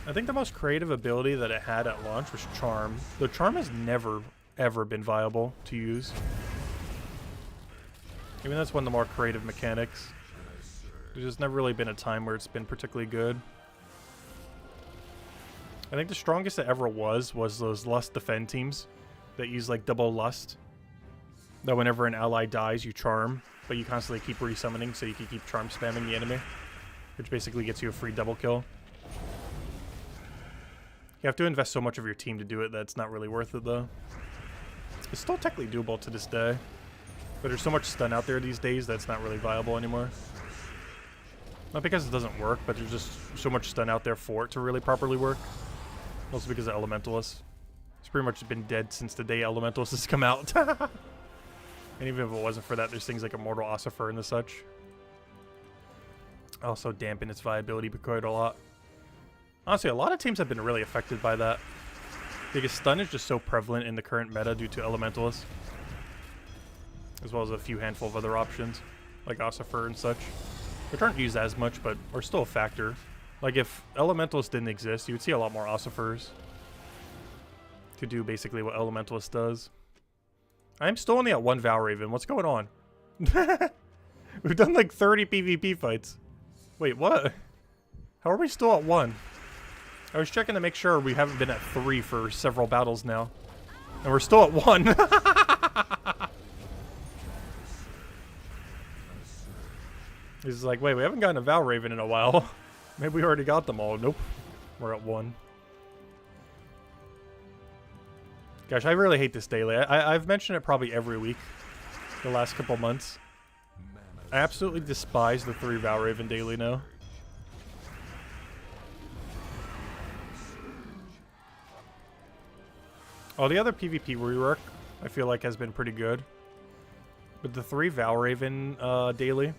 I think the most creative ability that it had at launch was Charm. Though Charm has never, ever been viable to use. I mean, that's one of the more creative mechanics. There's just never really been a time where it's been particularly good. I think the strongest it ever was those Lust Defend teams that use like double Lust. That whenever an ally dies, you Charm, but you constantly keep resummoning so you can keep Charm spamming the enemy, which basically gets you a free double kill. You have to invest so much of your team to do it that it's not really worth it though. It's still technically doable to this day, but there's so much stun out there these days that it's not really viable anymore. Not because it doesn't work, but there's just so much stun out there for it to really properly work. Also because of Elementalist. It's pretty much been dead since the day Elementalist has come out. And even if it wasn't for that, there's things like Immortal Ossifer and the such. Also dampen its viability quite a lot. Honestly, a lot of teams have been really affected by that. Because stun is just so prevalent in the current meta due to Elementalist. As well as a few handful of other options, like Ossifer and such. Which aren't used as much, but are still a factor. Like, if Elementalist didn't exist, you would see a lot more Ossifers to do basically what Elementalist does. I'm still only at 1 Valraven. What's going on? We've done like 30 PvP fights. Wait, what? How are we still at 1? I was checking to make sure we haven't been at 3 for several battles now. And we're still at 1. He's like, wait, we haven't gotten a Valraven in a while. Maybe we already got them all. Nope. We're at 1. Gosh, I really hate this daily. I've mentioned it probably every week the last couple months. I absolutely despise the 3 Valraven daily now. All the other PvP rework, I feel like, has been pretty good. But the 3 Valraven daily,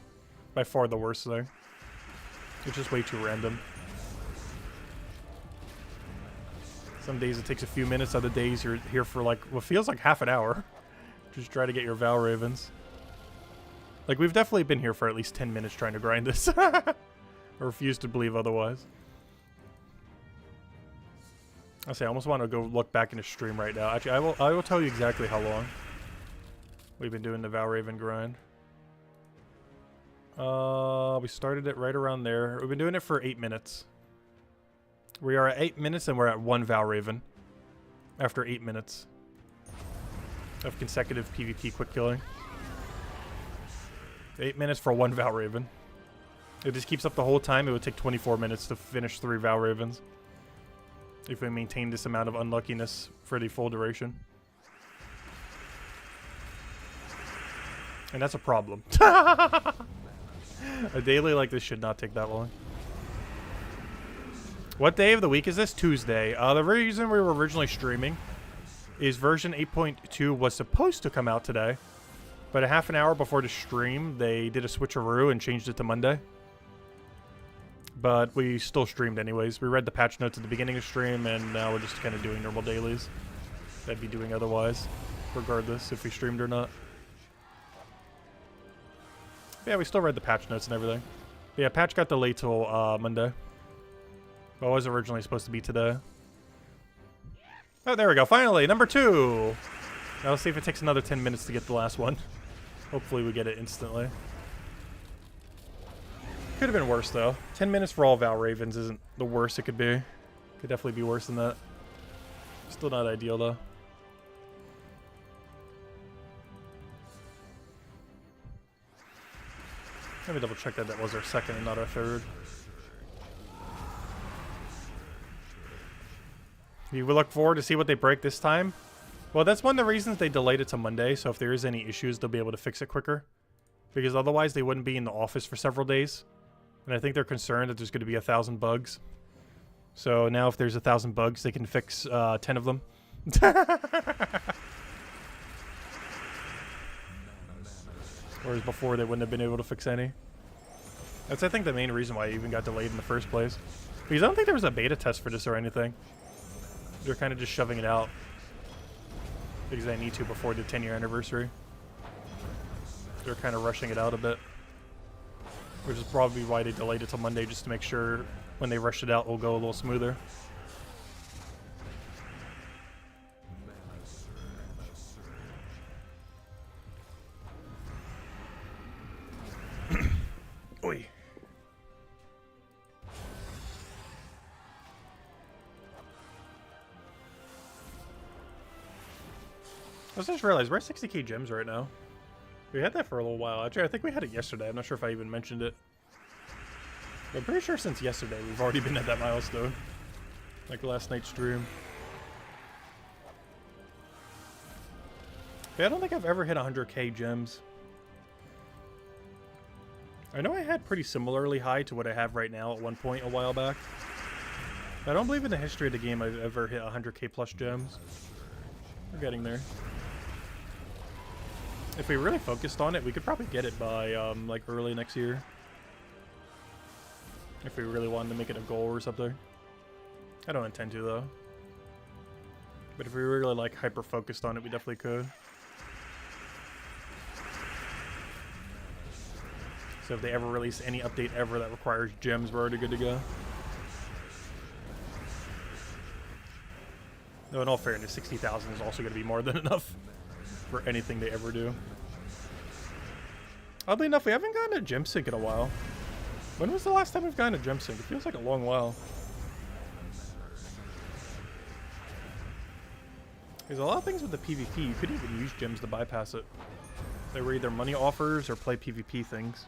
by far the worst thing. It's just way too random. Some days it takes a few minutes, other days you're here for like what feels like half an hour. Just try to get your Valravens. Like, we've definitely been here for at least 10 minutes trying to grind this. I refuse to believe otherwise. I almost want to go look back in the stream right now. Actually, I will tell you exactly how long we've been doing the Valraven grind. We started it right around there. We've been doing it for 8 minutes. We are at 8 minutes and we're at 1 Valraven. After 8 minutes of consecutive PvP quick killing. 8 minutes for 1 Valraven. If this keeps up the whole time, it would take 24 minutes to finish 3 Valravens. If we maintain this amount of unluckiness for the full duration. And that's a problem. A daily like this should not take that long. What day of the week is this? Tuesday. The reason we were originally streaming is version 8.2 was supposed to come out today. But a half an hour before the stream, they did a switcheroo and changed it to Monday. But we still streamed anyways. We read the patch notes at the beginning of stream, and now we're just kind of doing normal dailies. I'd be doing otherwise, regardless if we streamed or not. Yeah, we still read the patch notes and everything. But yeah, patch got delayed till Monday. But it was originally supposed to be today. Oh, there we go. Finally, number 2. Now let's see if it takes another 10 minutes to get the last one. Hopefully we get it instantly. Could have been worse, though. 10 minutes for all Val Ravens isn't the worst it could be. Could definitely be worse than that. Still not ideal, though. Let me double check that that was our second and not our third. You will look forward to see what they break this time. Well, that's one of the reasons they delayed it to Monday, so if there is any issues, they'll be able to fix it quicker. Because otherwise, they wouldn't be in the office for several days. And I think they're concerned that there's going to be 1,000 bugs. So now if there's 1,000 bugs, they can fix 10 of them. Whereas before, they wouldn't have been able to fix any. That's, I think, the main reason why it even got delayed in the first place. Because I don't think there was a beta test for this or anything. They're kind of just shoving it out. Because they need to before the 10-year anniversary. They're kind of rushing it out a bit. Which is probably why they delayed it till Monday, just to make sure when they rush it out, it'll go a little smoother. Oi. I just realized we're at 60k gems right now. We had that for a little while. Actually, I think we had it yesterday. I'm not sure if I even mentioned it. But I'm pretty sure since yesterday we've already been at that milestone. Like last night's stream. Yeah, I don't think I've ever hit 100k gems. I know I had pretty similarly high to what I have right now at one point a while back. But I don't believe in the history of the game I've ever hit 100k plus gems. We're getting there. If we really focused on it, we could probably get it by like early next year. If we really wanted to make it a goal or something. I don't intend to though. But if we were really like hyper focused on it, we definitely could. So if they ever release any update ever that requires gems, we're already good to go. Though in all fairness, 60,000 is also going to be more than enough for anything they ever do. Oddly enough, we haven't gotten a gem sync in a while. When was the last time we've gotten a gem sync? It feels like a long while. There's a lot of things with the PvP. You could even use gems to bypass it. They were either money offers or play PvP things.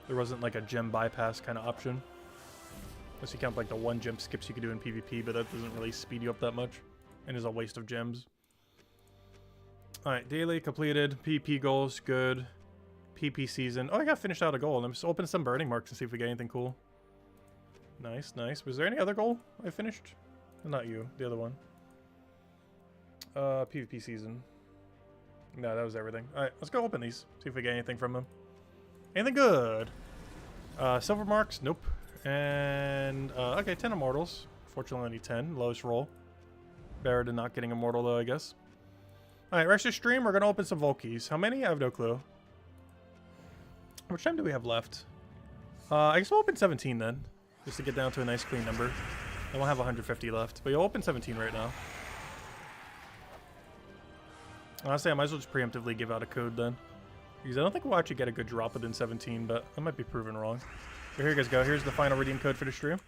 There wasn't like a gem bypass kind of option. Unless you count like the one gem skips you could do in PvP, but that doesn't really speed you up that much. And is a waste of gems. Alright, daily completed. PP goals, good. PP season. Oh, I got finished out a goal. I'm just opening some burning marks and see if we get anything cool. Nice, nice. Was there any other goal I finished? Not you, the other one. PvP season. No, that was everything. Alright, let's go open these. See if we get anything from them. Anything good? Silver marks? Nope. And, okay, 10 immortals. Fortunately, only 10. Lowest roll. Better than not getting immortal, though, I guess. Alright, rest of stream, we're going to open some Volkies. How many? I have no clue. How much time do we have left? I guess we'll open 17 then. Just to get down to a nice clean number. And we'll have 150 left. But you'll open 17 right now. Honestly, I might as well just preemptively give out a code then. Because I don't think we'll actually get a good drop within 17, but I might be proven wrong. So here you guys go. Here's the final redeem code for the stream.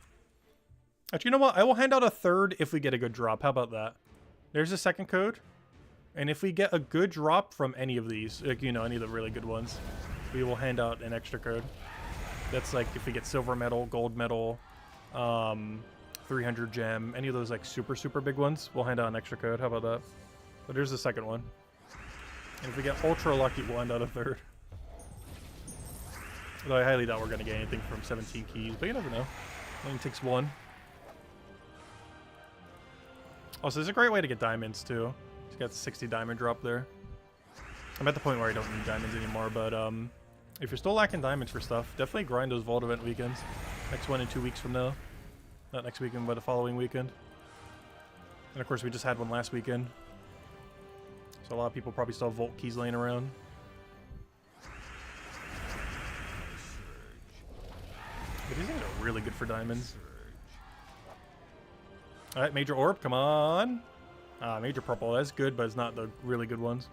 Actually, you know what? I will hand out a third if we get a good drop. How about that? There's the second code. And if we get a good drop from any of these, like, you know, any of the really good ones, we will hand out an extra code. That's like if we get silver medal, gold medal, 300 gem, any of those like super, super big ones, we'll hand out an extra code. How about that? But here's the second one. And if we get ultra lucky, we'll hand out a third. Though I highly doubt we're going to get anything from 17 keys, but you never know. Only takes one. Also, this is a great way to get diamonds, too. It's got 60 diamond drop there. I'm at the point where I don't need diamonds anymore, but if you're still lacking diamonds for stuff, definitely grind those Vault event weekends. Next one in 2 weeks from now. Not next weekend, but the following weekend. And of course, we just had one last weekend. So a lot of people probably still have Vault keys laying around. But these things are really good for diamonds. Alright, Major Orb, come on. Major purple. That's good, but it's not the really good ones.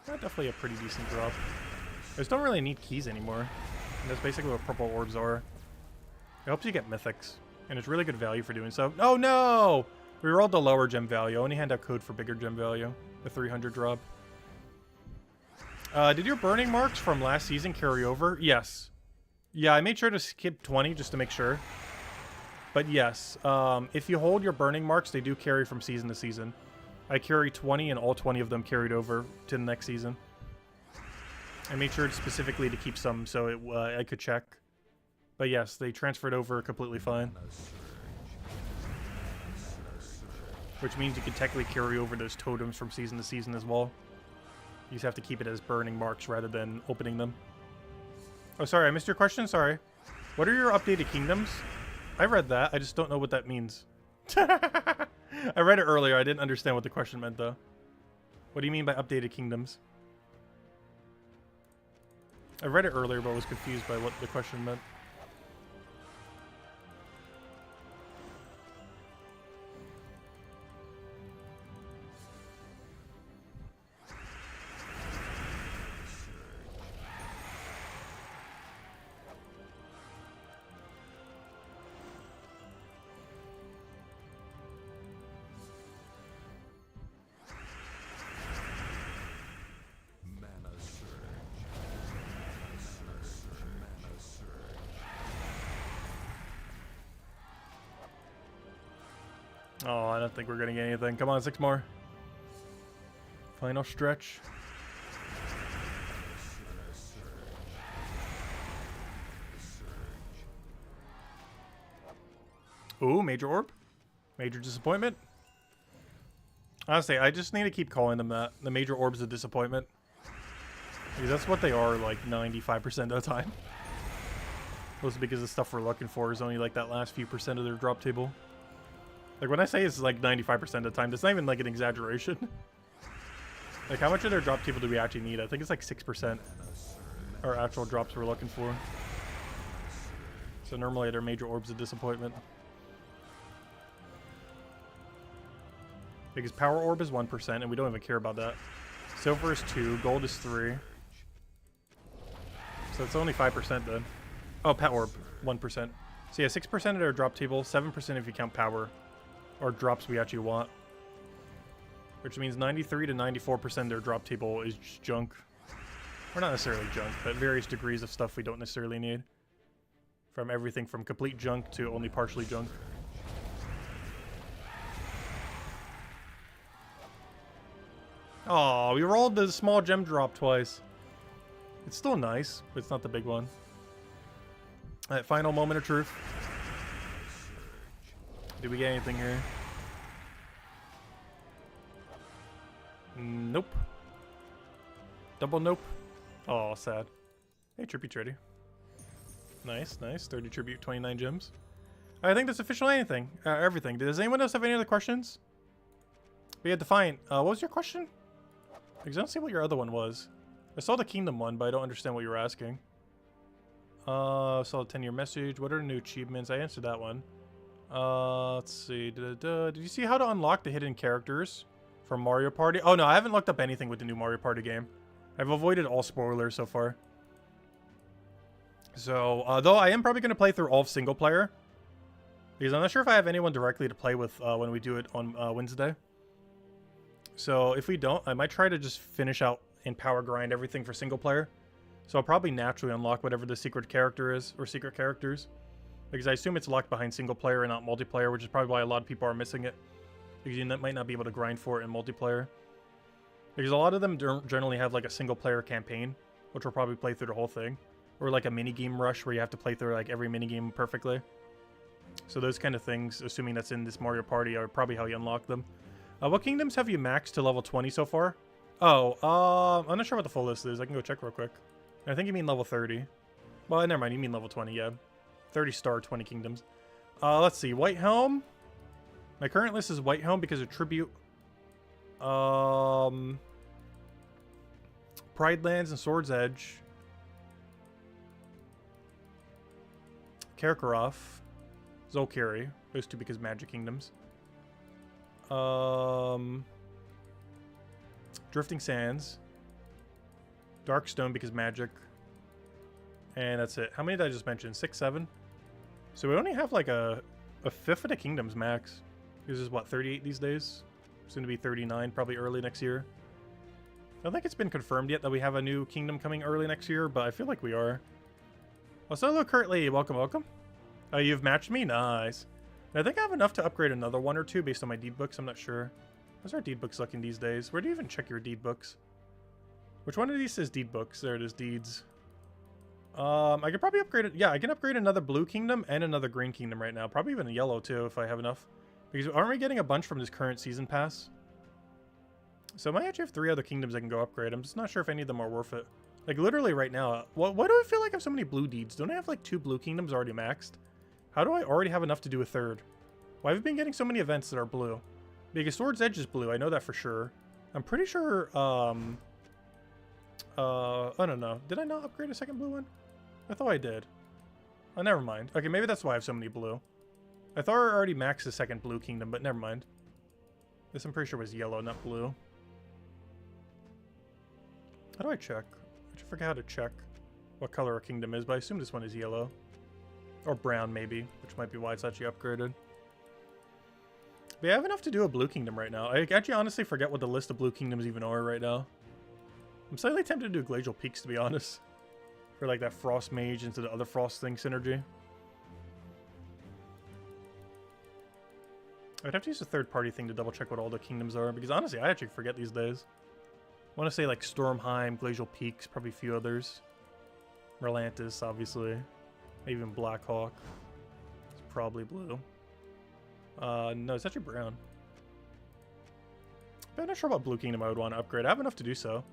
Definitely a pretty decent drop. I just don't really need keys anymore. And that's basically what purple orbs are. It helps you get mythics. And it's really good value for doing so. Oh no! We rolled the lower gem value. I only hand out code for bigger gem value. The 300 drop. Did your burning marks from last season carry over? Yes. Yeah, I made sure to skip 20 just to make sure. But yes, if you hold your burning marks, they do carry from season to season. I carry 20 and all 20 of them carried over to the next season. I made sure specifically to keep some so I could check. But yes, they transferred over completely fine. Which means you can technically carry over those totems from season to season as well. You just have to keep it as burning marks rather than opening them. Oh, sorry, I missed your question? Sorry. What are your updated kingdoms? I read that. I just don't know what that means. I read it earlier. I didn't understand what the question meant, though. What do you mean by updated kingdoms? I read it earlier, but was confused by what the question meant. Oh, I don't think we're gonna get anything. Come on, 6 more. Final stretch. Ooh, major orb. Major disappointment. Honestly, I just need to keep calling them that. The major orbs of disappointment. Because that's what they are like 95% of the time. Mostly because the stuff we're looking for is only like that last few percent of their drop table. Like when I say it's like 95% of the time, that's not even like an exaggeration. Like how much of their drop table do we actually need? I think it's like 6% our actual drops we're looking for. So normally they're major orbs of disappointment. Because power orb is 1% and we don't even care about that. Silver is 2, gold is 3. So it's only 5% then. Oh, power orb, 1%. So yeah, 6% of their drop table, 7% if you count power. Or drops we actually want. Which means 93 to 94% of their drop table is just junk. Or not necessarily junk, but various degrees of stuff we don't necessarily need. From everything from complete junk to only partially junk. Oh, we rolled the small gem drop twice. It's still nice, but it's not the big one. Alright, final moment of truth. Did we get anything here? Nope. Double nope. Oh, sad. Hey, tribute ready. Nice, nice. 30 tribute, 29 gems. I think that's officially anything. Everything. Does anyone else have any other questions? We had Defiant. What was your question? Because I don't see what your other one was. I saw the Kingdom one, but I don't understand what you were asking. Saw the 10-year message. What are the new achievements? I answered that one. Let's see. Did you see how to unlock the hidden characters from Mario Party? Oh no, I haven't looked up anything with the new Mario Party game. I've avoided all spoilers so far. So, though I am probably going to play through all of single player. Because I'm not sure if I have anyone directly to play with when we do it on Wednesday. So if we don't, I might try to just finish out and power grind everything for single player. So I'll probably naturally unlock whatever the secret character is, or secret characters. Because I assume it's locked behind single player and not multiplayer, which is probably why a lot of people are missing it. Because you might not be able to grind for it in multiplayer. Because a lot of them don't generally have like a single player campaign, which will probably play through the whole thing. Or like a minigame rush where you have to play through like every minigame perfectly. So those kind of things, assuming that's in this Mario Party, are probably how you unlock them. What kingdoms have you maxed to level 20 so far? Oh, I'm not sure what the full list is. I can go check real quick. I think you mean level 30. Well, never mind. You mean level 20, yeah. 30 star, 20 kingdoms. Let's see. White Helm. My current list is White Helm because of tribute. Pride Lands and Sword's Edge. Karkaroff. Zolkiri. Those two because Magic Kingdoms. Drifting Sands. Darkstone because magic. And that's it. How many did I just mention? 6, 7? So we only have like a fifth of the kingdoms max. This is what, 38 these days? Soon to be 39, probably early next year. I don't think it's been confirmed yet that we have a new kingdom coming early next year, but I feel like we are. Oh, Solo Curtly, welcome, welcome. Oh, you've matched me? Nice. And I think I have enough to upgrade another one or two based on my deed books. I'm not sure. How's our deed books looking these days? Where do you even check your deed books? Which one of these says deed books? There it is, deeds. I could probably upgrade it. Yeah, I can upgrade another blue kingdom and another green kingdom right now. Probably even a yellow too if I have enough. Because aren't we getting a bunch from this current season pass? So I might actually have 3 other kingdoms I can go upgrade. I'm just not sure if any of them are worth it. Like literally right now, why do I feel like I have so many blue deeds? Don't I have like 2 blue kingdoms already maxed? How do I already have enough to do a third? Why have I been getting so many events that are blue? Because Sword's Edge is blue, I know that for sure. I'm pretty sure, I don't know. Did I not upgrade a second blue one? I thought I did. Oh, never mind. Okay, maybe that's why I have so many blue. I thought I already maxed the second blue kingdom, but never mind. This I'm pretty sure was yellow, not blue. How do I check? I forget how to check what color a kingdom is, but I assume this one is yellow. Or brown, maybe, which might be why it's actually upgraded. But yeah, I have enough to do a blue kingdom right now. I actually honestly forget what the list of blue kingdoms even are right now. I'm slightly tempted to do Glacial Peaks, to be honest. For like that Frost Mage into the other Frost thing synergy. I'd have to use a third-party thing to double-check what all the kingdoms are, because honestly, I actually forget these days. I want to say like Stormheim, Glacial Peaks, probably a few others. Merlantis, obviously. Even Blackhawk. It's probably blue. No, it's actually brown. But I'm not sure what blue kingdom I would want to upgrade. I have enough to do so.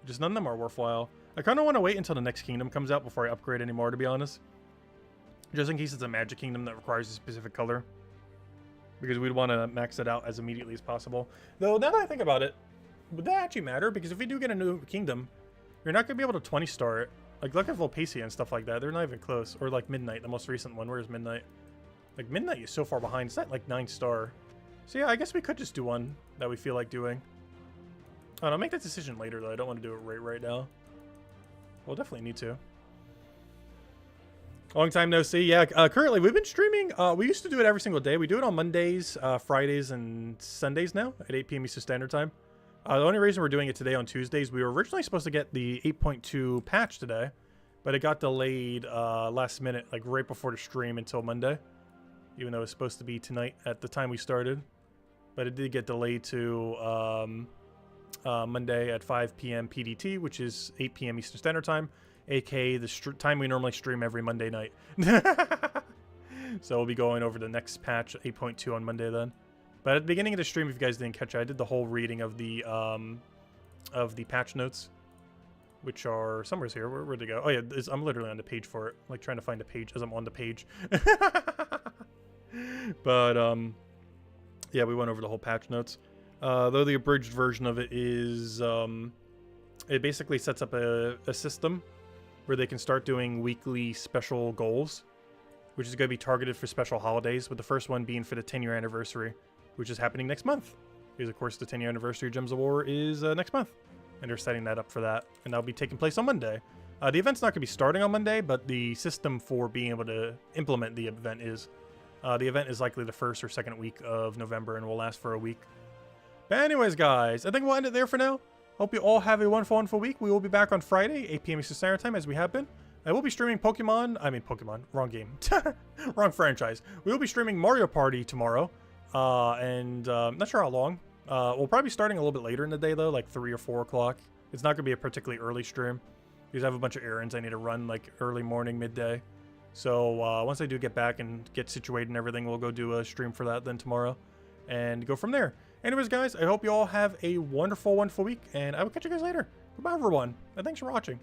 Just none of them are worthwhile. I kind of want to wait until the next kingdom comes out before I upgrade anymore, to be honest. Just in case it's a magic kingdom that requires a specific color. Because we'd want to max it out as immediately as possible. Though, now that I think about it, would that actually matter? Because if we do get a new kingdom, you're not going to be able to 20 star it. Like, look at Volpacia and stuff like that. They're not even close. Or like Midnight, the most recent one. Where's Midnight? Like, Midnight is so far behind. It's at like 9 star. So yeah, I guess we could just do one that we feel like doing. I'll make that decision later, though. I don't want to do it right now. We'll definitely need to. Long time no see. Yeah, currently we've been streaming. We used to do it every single day. We do it on Mondays, Fridays, and Sundays now at 8 p.m. Eastern Standard Time. The only reason we're doing it today on Tuesdays, we were originally supposed to get the 8.2 patch today, but it got delayed last minute, like right before the stream until Monday, even though it was supposed to be tonight at the time we started. But it did get delayed to Monday at 5 p.m. PDT, which is 8 p.m. Eastern Standard Time. aka the time we normally stream every Monday night. So we'll be going over the next patch, 8.2 on Monday then. But at the beginning of the stream, if you guys didn't catch it, I did the whole reading of the patch notes, which are somewhere's here. Where'd they go? Oh yeah, I'm literally on the page for it, like trying to find a page as I'm on the page. But yeah, we went over the whole patch notes. Though the abridged version of it is, it basically sets up a system where they can start doing weekly special goals, which is going to be targeted for special holidays, with the first one being for the 10-year anniversary, which is happening next month. Because, of course, the 10-year anniversary of Gems of War is next month, and they're setting that up for that, and that'll be taking place on Monday. The event's not going to be starting on Monday, but the system for being able to implement the event is. The event is likely the first or second week of November and will last for a week. But anyways, guys, I think we'll end it there for now. Hope you all have a wonderful week. We will be back on Friday, 8 p.m. Eastern Standard Time, as we have been. I will be streaming Pokemon, wrong game. Wrong franchise. We will be streaming Mario Party tomorrow, and not sure how long. We'll probably be starting a little bit later in the day, though, like 3 or 4 o'clock. It's not going to be a particularly early stream, because I have a bunch of errands I need to run, like early morning, midday. So once I do get back and get situated and everything, we'll go do a stream for that then tomorrow, and go from there. Anyways, guys, I hope you all have a wonderful week, and I will catch you guys later. Goodbye, everyone, and thanks for watching.